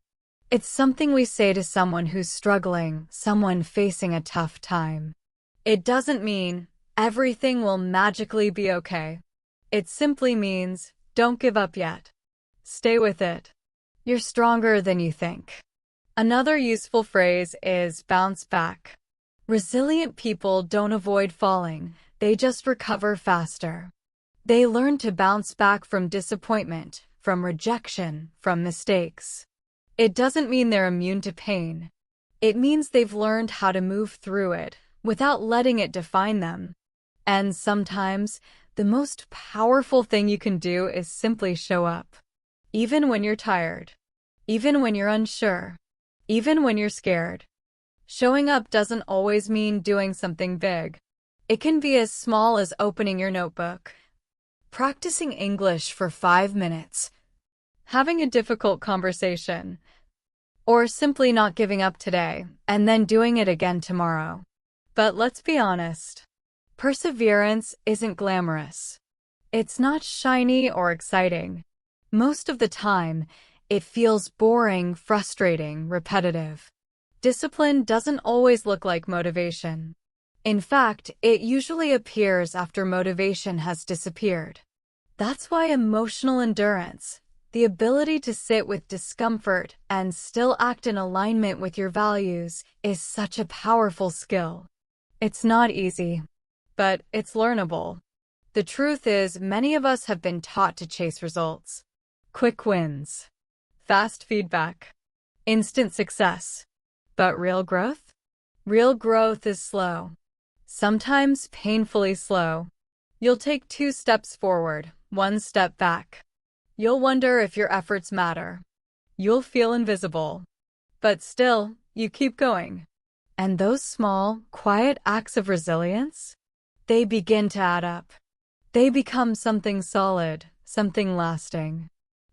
It's something we say to someone who's struggling, someone facing a tough time. It doesn't mean everything will magically be okay. It simply means, don't give up yet. Stay with it. You're stronger than you think. Another useful phrase is bounce back. Resilient people don't avoid falling, they just recover faster. They learn to bounce back from disappointment, from rejection, from mistakes. It doesn't mean they're immune to pain. It means they've learned how to move through it without letting it define them. And sometimes, the most powerful thing you can do is simply show up. Even when you're tired. Even when you're unsure. Even when you're scared. Showing up doesn't always mean doing something big. It can be as small as opening your notebook, practicing English for 5 minutes, having a difficult conversation, or simply not giving up today and then doing it again tomorrow. But let's be honest. Perseverance isn't glamorous. It's not shiny or exciting. Most of the time, it feels boring, frustrating, repetitive. Discipline doesn't always look like motivation. In fact, it usually appears after motivation has disappeared. That's why emotional endurance, the ability to sit with discomfort and still act in alignment with your values, is such a powerful skill. It's not easy, but it's learnable. The truth is, many of us have been taught to chase results. Quick wins. Fast feedback. Instant success. But real growth? Real growth is slow. Sometimes painfully slow. You'll take 2 steps forward, 1 step back. You'll wonder if your efforts matter. You'll feel invisible. But still, you keep going. And those small, quiet acts of resilience? They begin to add up. They become something solid, something lasting.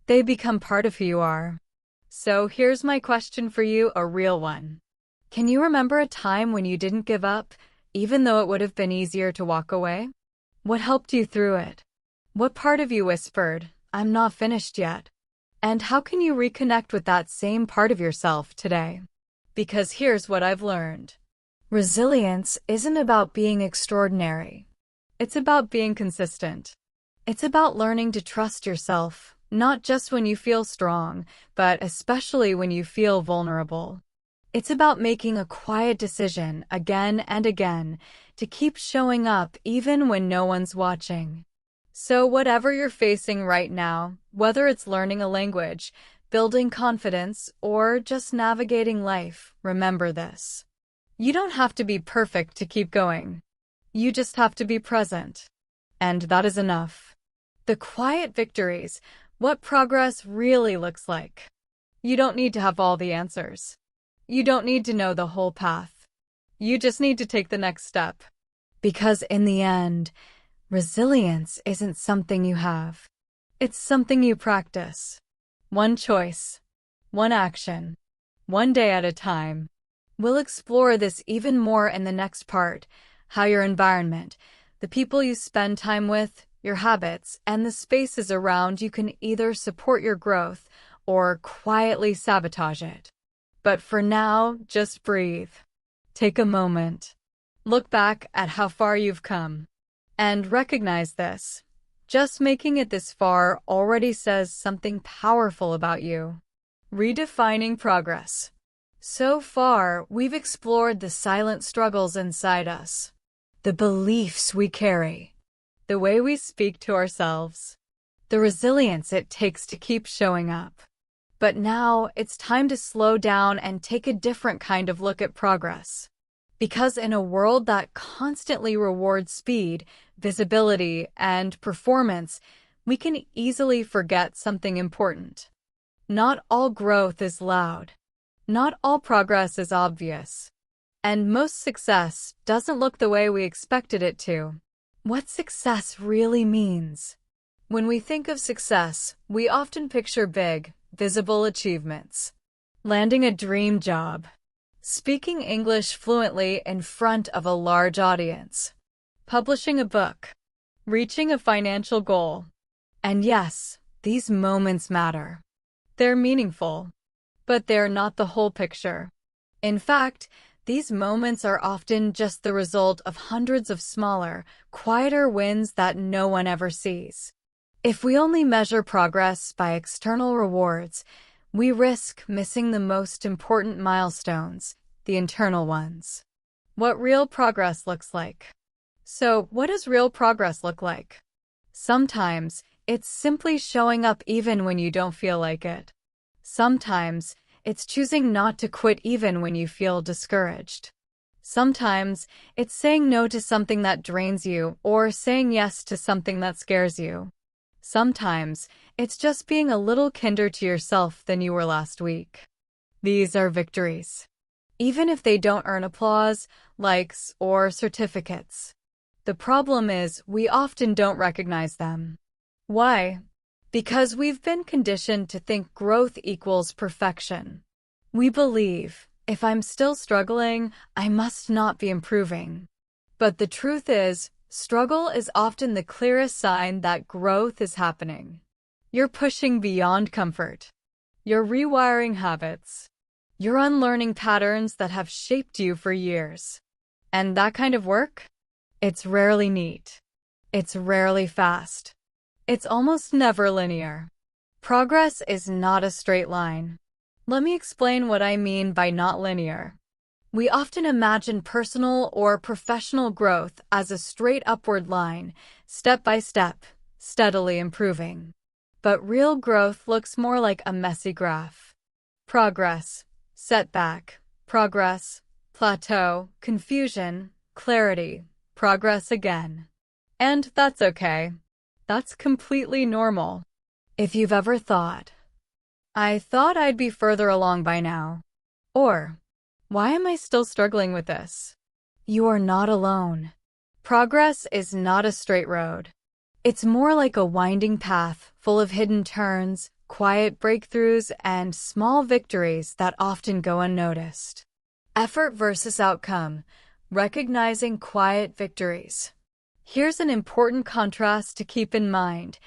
They become part of who you are. So here's my question for you, a real one. Can you remember a time when you didn't give up, even though it would have been easier to walk away? What helped you through it? What part of you whispered, I'm not finished yet? And how can you reconnect with that same part of yourself today? Because here's what I've learned. Resilience isn't about being extraordinary. It's about being consistent. It's about learning to trust yourself, not just when you feel strong, but especially when you feel vulnerable. It's about making a quiet decision again and again to keep showing up even when no one's watching. So whatever you're facing right now, whether it's learning a language, building confidence, or just navigating life, remember this. You don't have to be perfect to keep going. You just have to be present. And that is enough. The quiet victories, what progress really looks like. You don't need to have all the answers. You don't need to know the whole path. You just need to take the next step. Because in the end, resilience isn't something you have. It's something you practice. One choice, one action, one day at a time. We'll explore this even more in the next part, how your environment, the people you spend time with, your habits, and the spaces around you can either support your growth or quietly sabotage it. But for now, just breathe. Take a moment. Look back at how far you've come. And recognize this. Just making it this far already says something powerful about you. Redefining progress. So far, we've explored the silent struggles inside us, the beliefs we carry, the way we speak to ourselves, the resilience it takes to keep showing up. But now it's time to slow down and take a different kind of look at progress. Because in a world that constantly rewards speed, visibility, and performance, we can easily forget something important. Not all growth is loud. Not all progress is obvious. And most success doesn't look the way we expected it to. What success really means. When we think of success, we often picture big, visible achievements. Landing a dream job. Speaking English fluently in front of a large audience. Publishing a book. Reaching a financial goal. And yes, these moments matter. They're meaningful. but they're not the whole picture. In fact, these moments are often just the result of hundreds of smaller, quieter wins that no one ever sees. If we only measure progress by external rewards, we risk missing the most important milestones, the internal ones. What real progress looks like. So, what does real progress look like? Sometimes, it's simply showing up even when you don't feel like it. Sometimes, it's choosing not to quit even when you feel discouraged. Sometimes, it's saying no to something that drains you or saying yes to something that scares you. Sometimes, it's just being a little kinder to yourself than you were last week. These are victories. Even if they don't earn applause, likes, or certificates. The problem is, we often don't recognize them. Why? Because we've been conditioned to think growth equals perfection. We believe, if I'm still struggling, I must not be improving. But the truth is, struggle is often the clearest sign that growth is happening. You're pushing beyond comfort. You're rewiring habits. You're unlearning patterns that have shaped you for years. And that kind of work? It's rarely neat. It's rarely fast. It's almost never linear. Progress is not a straight line. Let me explain what I mean by not linear. We often imagine personal or professional growth as a straight upward line, step by step, steadily improving. But real growth looks more like a messy graph. Progress, setback, progress, plateau, confusion, clarity, progress again. And that's okay. That's completely normal. If you've ever thought, I thought I'd be further along by now, or why am I still struggling with this? You are not alone. Progress is not a straight road. It's more like a winding path full of hidden turns, quiet breakthroughs, and small victories that often go unnoticed. Effort versus outcome. Recognizing quiet victories. Here's an important contrast to keep in mind.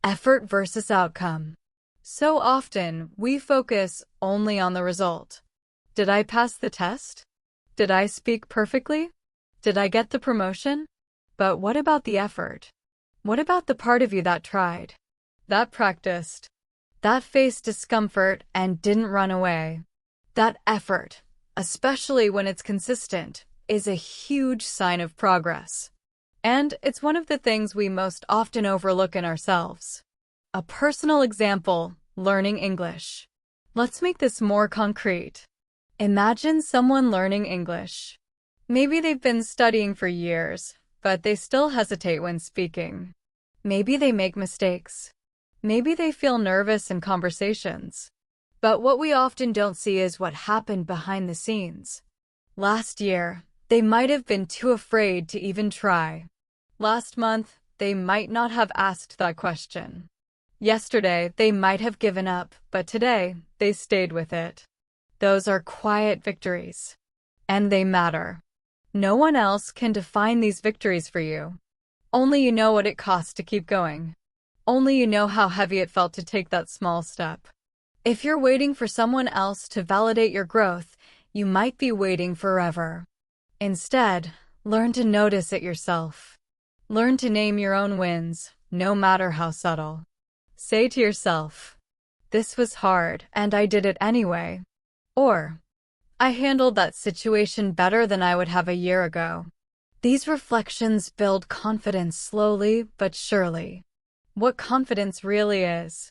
Effort versus outcome. So often, we focus only on the result. Did I pass the test? Did I speak perfectly? Did I get the promotion? But what about the effort? What about the part of you that tried? That practiced? That faced discomfort and didn't run away? That effort, especially when it's consistent, is a huge sign of progress. And it's one of the things we most often overlook in ourselves. A personal example, learning English. Let's make this more concrete. Imagine someone learning English. Maybe they've been studying for years, but they still hesitate when speaking. Maybe they make mistakes. Maybe they feel nervous in conversations. But what we often don't see is what happened behind the scenes. Last year, they might have been too afraid to even try. Last month, they might not have asked that question. Yesterday, they might have given up, but today, they stayed with it. Those are quiet victories. And they matter. No one else can define these victories for you. Only you know what it costs to keep going. Only you know how heavy it felt to take that small step. If you're waiting for someone else to validate your growth, you might be waiting forever. Instead, learn to notice it yourself. Learn to name your own wins, no matter how subtle. Say to yourself, this was hard, and I did it anyway. Or, I handled that situation better than I would have a year ago. These reflections build confidence slowly but surely. What confidence really is.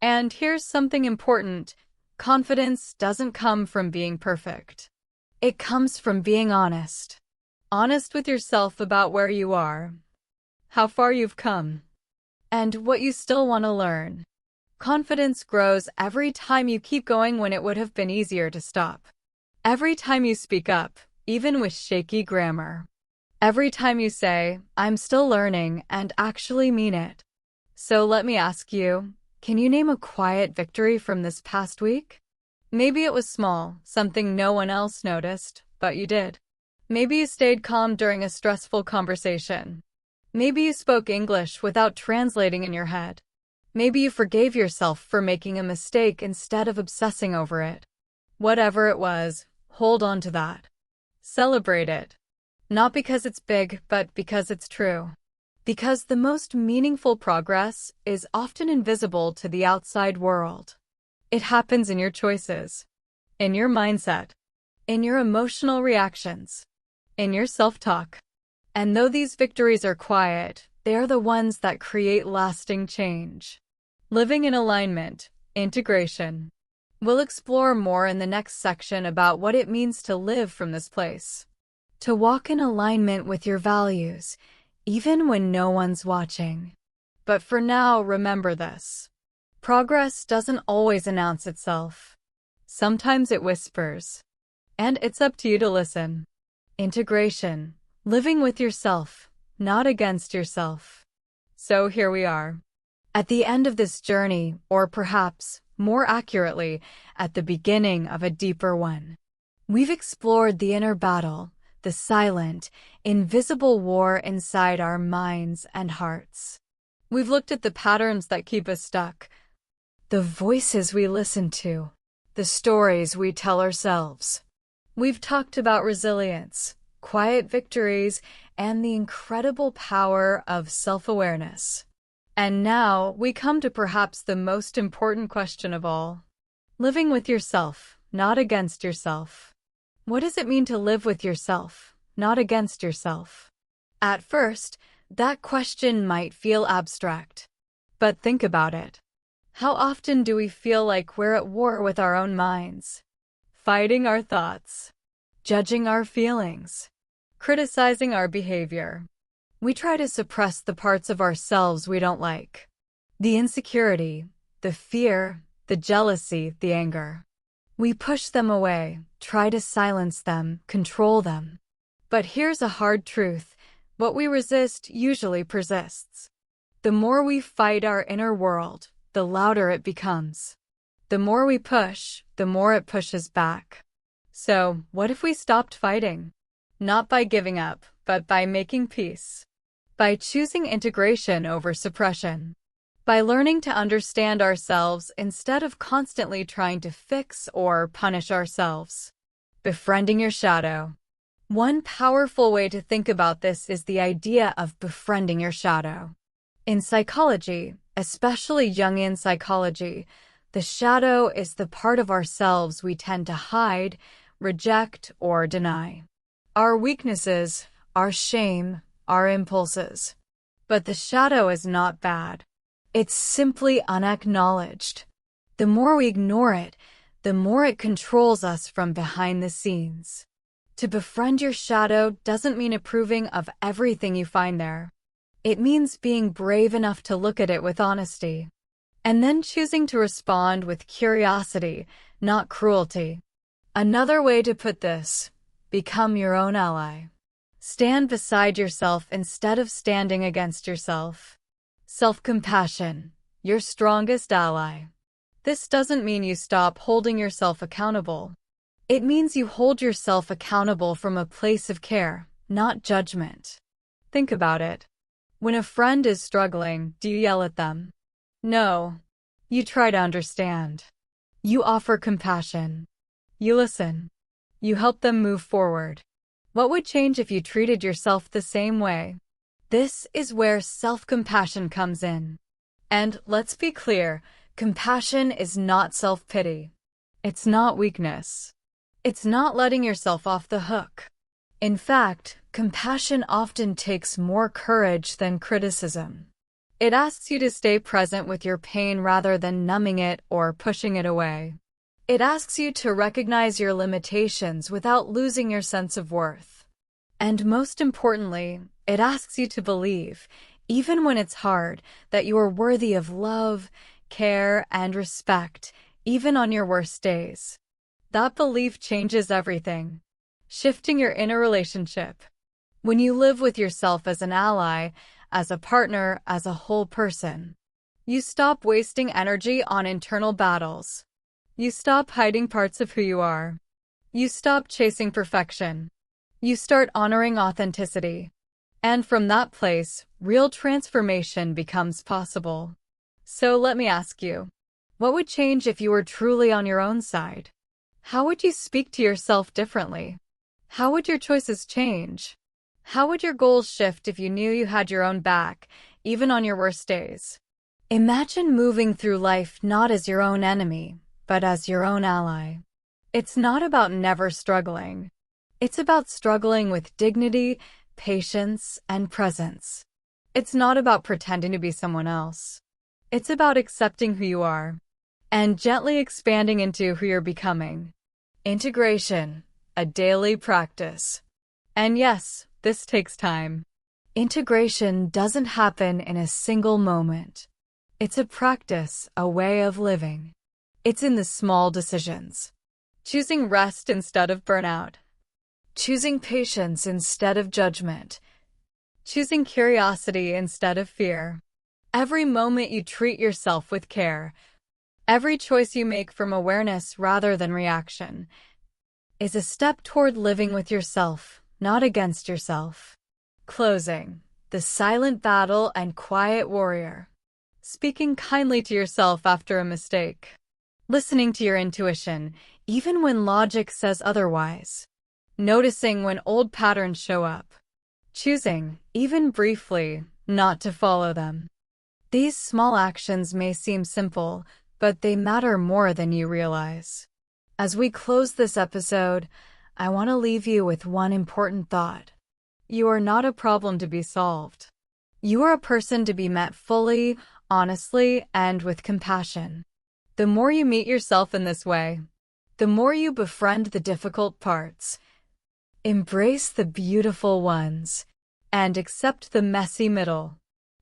And here's something important. Confidence doesn't come from being perfect. It comes from being honest. Honest with yourself about where you are, how far you've come, and what you still want to learn. Confidence grows every time you keep going when it would have been easier to stop. Every time you speak up, even with shaky grammar. Every time you say, I'm still learning, and actually mean it. So let me ask you, can you name a quiet victory from this past week? Maybe it was small, something no one else noticed, but you did. Maybe you stayed calm during a stressful conversation. Maybe you spoke English without translating in your head. Maybe you forgave yourself for making a mistake instead of obsessing over it. Whatever it was, hold on to that. Celebrate it. Not because it's big, but because it's true. Because the most meaningful progress is often invisible to the outside world. It happens in your choices, in your mindset, in your emotional reactions, in your self-talk. And though these victories are quiet, they are the ones that create lasting change. Living in alignment, integration. We'll explore more in the next section about what it means to live from this place. To walk in alignment with your values, even when no one's watching. But for now, remember this. Progress doesn't always announce itself. Sometimes it whispers. And it's up to you to listen. Integration. Living with yourself, not against yourself. So here we are. At the end of this journey, or perhaps, more accurately, at the beginning of a deeper one. We've explored the inner battle, the silent, invisible war inside our minds and hearts. We've looked at the patterns that keep us stuck, the voices we listen to, the stories we tell ourselves. We've talked about resilience, quiet victories, and the incredible power of self-awareness. And now we come to perhaps the most important question of all. Living with yourself, not against yourself. What does it mean to live with yourself, not against yourself? At first, that question might feel abstract. But think about it. How often do we feel like we're at war with our own minds? Fighting our thoughts, judging our feelings, criticizing our behavior. We try to suppress the parts of ourselves we don't like. The insecurity, the fear, the jealousy, the anger. We push them away, try to silence them, control them. But here's a hard truth. What we resist usually persists. The more we fight our inner world, the louder it becomes. The more we push, the more it pushes back. So, what if we stopped fighting? Not by giving up, but by making peace. By choosing integration over suppression. By learning to understand ourselves instead of constantly trying to fix or punish ourselves. Befriending your shadow. One powerful way to think about this is the idea of befriending your shadow. In psychology, especially Jungian psychology, the shadow is the part of ourselves we tend to hide, reject, or deny. Our weaknesses, our shame, our impulses. But the shadow is not bad. It's simply unacknowledged. The more we ignore it, the more it controls us from behind the scenes. To befriend your shadow doesn't mean approving of everything you find there. It means being brave enough to look at it with honesty. And then choosing to respond with curiosity, not cruelty. Another way to put this, become your own ally. Stand beside yourself instead of standing against yourself. Self-compassion, your strongest ally. This doesn't mean you stop holding yourself accountable. It means you hold yourself accountable from a place of care, not judgment. Think about it. When a friend is struggling, do you yell at them? No. You try to understand. You offer compassion. You listen. You help them move forward. What would change if you treated yourself the same way? This is where self-compassion comes in. And let's be clear, compassion is not self-pity. It's not weakness. It's not letting yourself off the hook. In fact, compassion often takes more courage than criticism. It asks you to stay present with your pain rather than numbing it or pushing it away. It asks you to recognize your limitations without losing your sense of worth. And most importantly, it asks you to believe, even when it's hard, that you are worthy of love, care, and respect, even on your worst days. That belief changes everything, shifting your inner relationship. When you live with yourself as an ally, as a partner, as a whole person, you stop wasting energy on internal battles. You stop hiding parts of who you are. You stop chasing perfection. You start honoring authenticity. And from that place, real transformation becomes possible. So let me ask you, what would change if you were truly on your own side? How would you speak to yourself differently? How would your choices change? How would your goals shift if you knew you had your own back, even on your worst days? Imagine moving through life not as your own enemy, but as your own ally. It's not about never struggling. It's about struggling with dignity, patience, and presence. It's not about pretending to be someone else. It's about accepting who you are and gently expanding into who you're becoming. Integration, a daily practice. And yes, this takes time. Integration doesn't happen in a single moment. It's a practice, a way of living. It's in the small decisions. Choosing rest instead of burnout. Choosing patience instead of judgment. Choosing curiosity instead of fear. Every moment you treat yourself with care, every choice you make from awareness rather than reaction, is a step toward living with yourself, not against yourself. Closing. The silent battle and quiet warrior. Speaking kindly to yourself after a mistake. Listening to your intuition, even when logic says otherwise. Noticing when old patterns show up. Choosing, even briefly, not to follow them. These small actions may seem simple, but they matter more than you realize. As we close this episode, I want to leave you with one important thought. You are not a problem to be solved. You are a person to be met fully, honestly, and with compassion. The more you meet yourself in this way, the more you befriend the difficult parts, embrace the beautiful ones, and accept the messy middle,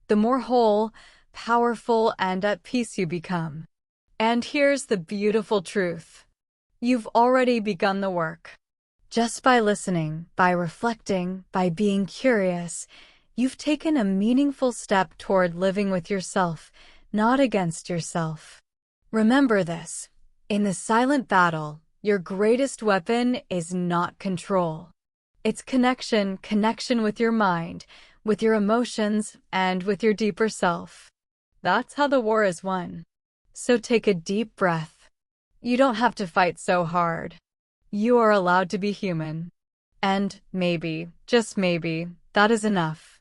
the more whole, powerful, and at peace you become. And here's the beautiful truth. You've already begun the work. Just by listening, by reflecting, by being curious, you've taken a meaningful step toward living with yourself, not against yourself. Remember this. In the silent battle, your greatest weapon is not control. It's connection with your mind, with your emotions, and with your deeper self. That's how the war is won. So take a deep breath. You don't have to fight so hard. You are allowed to be human. And maybe, just maybe, that is enough.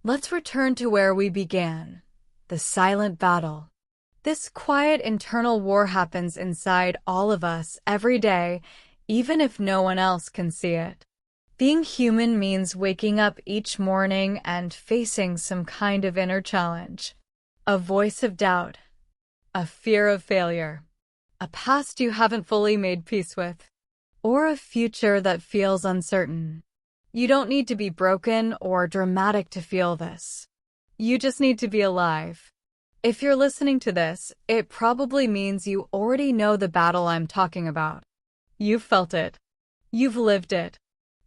Let's return to where we began. The silent battle. This quiet internal war happens inside all of us every day, even if no one else can see it. Being human means waking up each morning and facing some kind of inner challenge. A voice of doubt. A fear of failure. A past you haven't fully made peace with. Or a future that feels uncertain. You don't need to be broken or dramatic to feel this. You just need to be alive. If you're listening to this, it probably means you already know the battle I'm talking about. You've felt it. You've lived it.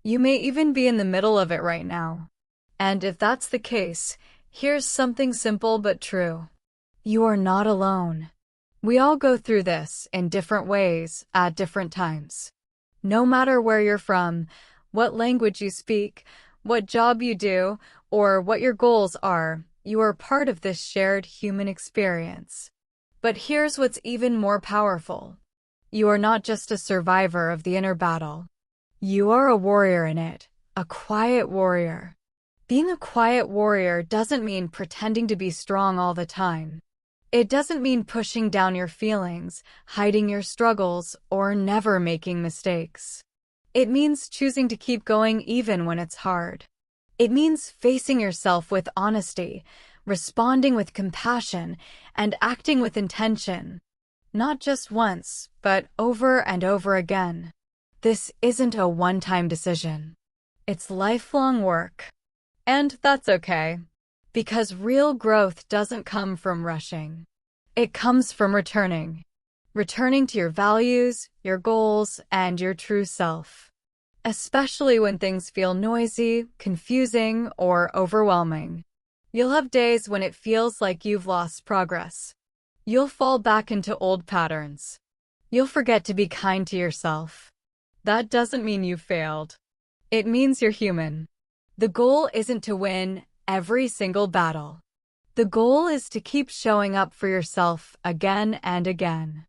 You may even be in the middle of it right now. And if that's the case, here's something simple but true. You are not alone. We all go through this in different ways at different times. No matter where you're from, what language you speak, what job you do, or what your goals are, you are part of this shared human experience. But here's what's even more powerful. You are not just a survivor of the inner battle. You are a warrior in it, a quiet warrior. Being a quiet warrior doesn't mean pretending to be strong all the time. It doesn't mean pushing down your feelings, hiding your struggles, or never making mistakes. It means choosing to keep going even when it's hard. It means facing yourself with honesty, responding with compassion, and acting with intention. Not just once, but over and over again. This isn't a one-time decision. It's lifelong work. And that's okay. Because real growth doesn't come from rushing. It comes from returning. Returning to your values, your goals, and your true self. Especially when things feel noisy, confusing, or overwhelming. You'll have days when it feels like you've lost progress. You'll fall back into old patterns. You'll forget to be kind to yourself. That doesn't mean you failed. It means you're human. The goal isn't to win every single battle. The goal is to keep showing up for yourself again and again.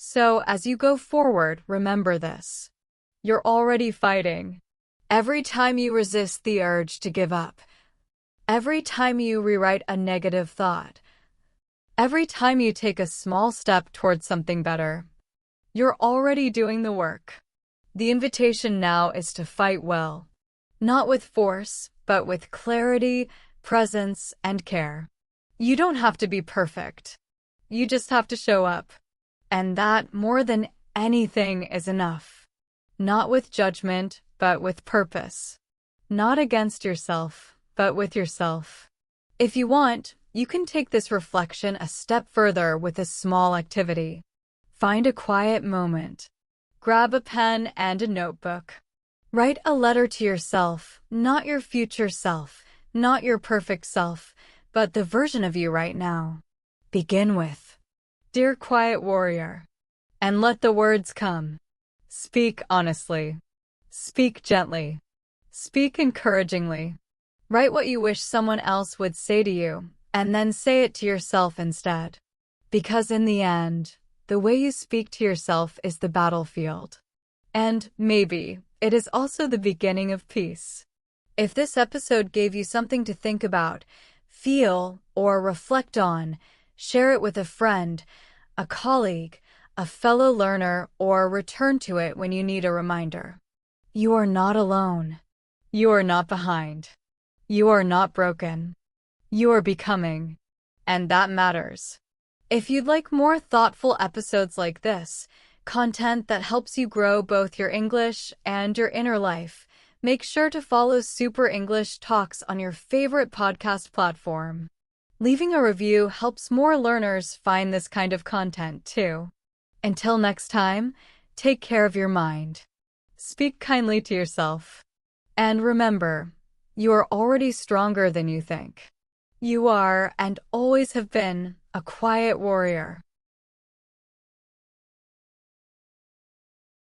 So as you go forward, remember this. You're already fighting. Every time you resist the urge to give up, every time you rewrite a negative thought, every time you take a small step towards something better, you're already doing the work. The invitation now is to fight well, not with force, but with clarity, presence, and care. You don't have to be perfect. You just have to show up. And that, more than anything, is enough. Not with judgment, but with purpose. Not against yourself, but with yourself. If you want, you can take this reflection a step further with a small activity. Find a quiet moment. Grab a pen and a notebook. Write a letter to yourself, not your future self, not your perfect self, but the version of you right now. Begin with, "Dear Quiet Warrior," and let the words come. Speak honestly. Speak gently. Speak encouragingly. Write what you wish someone else would say to you, and then say it to yourself instead. Because in the end, the way you speak to yourself is the battlefield. And maybe it is also the beginning of peace. If this episode gave you something to think about, feel, or reflect on, share it with a friend, a colleague, a fellow learner, or return to it when you need a reminder. You are not alone. You are not behind. You are not broken. You are becoming. And that matters. If you'd like more thoughtful episodes like this, content that helps you grow both your English and your inner life, make sure to follow Super English Talks on your favorite podcast platform. Leaving a review helps more learners find this kind of content too. Until next time, take care of your mind. Speak kindly to yourself. And remember, you are already stronger than you think. You are, and always have been, a quiet warrior.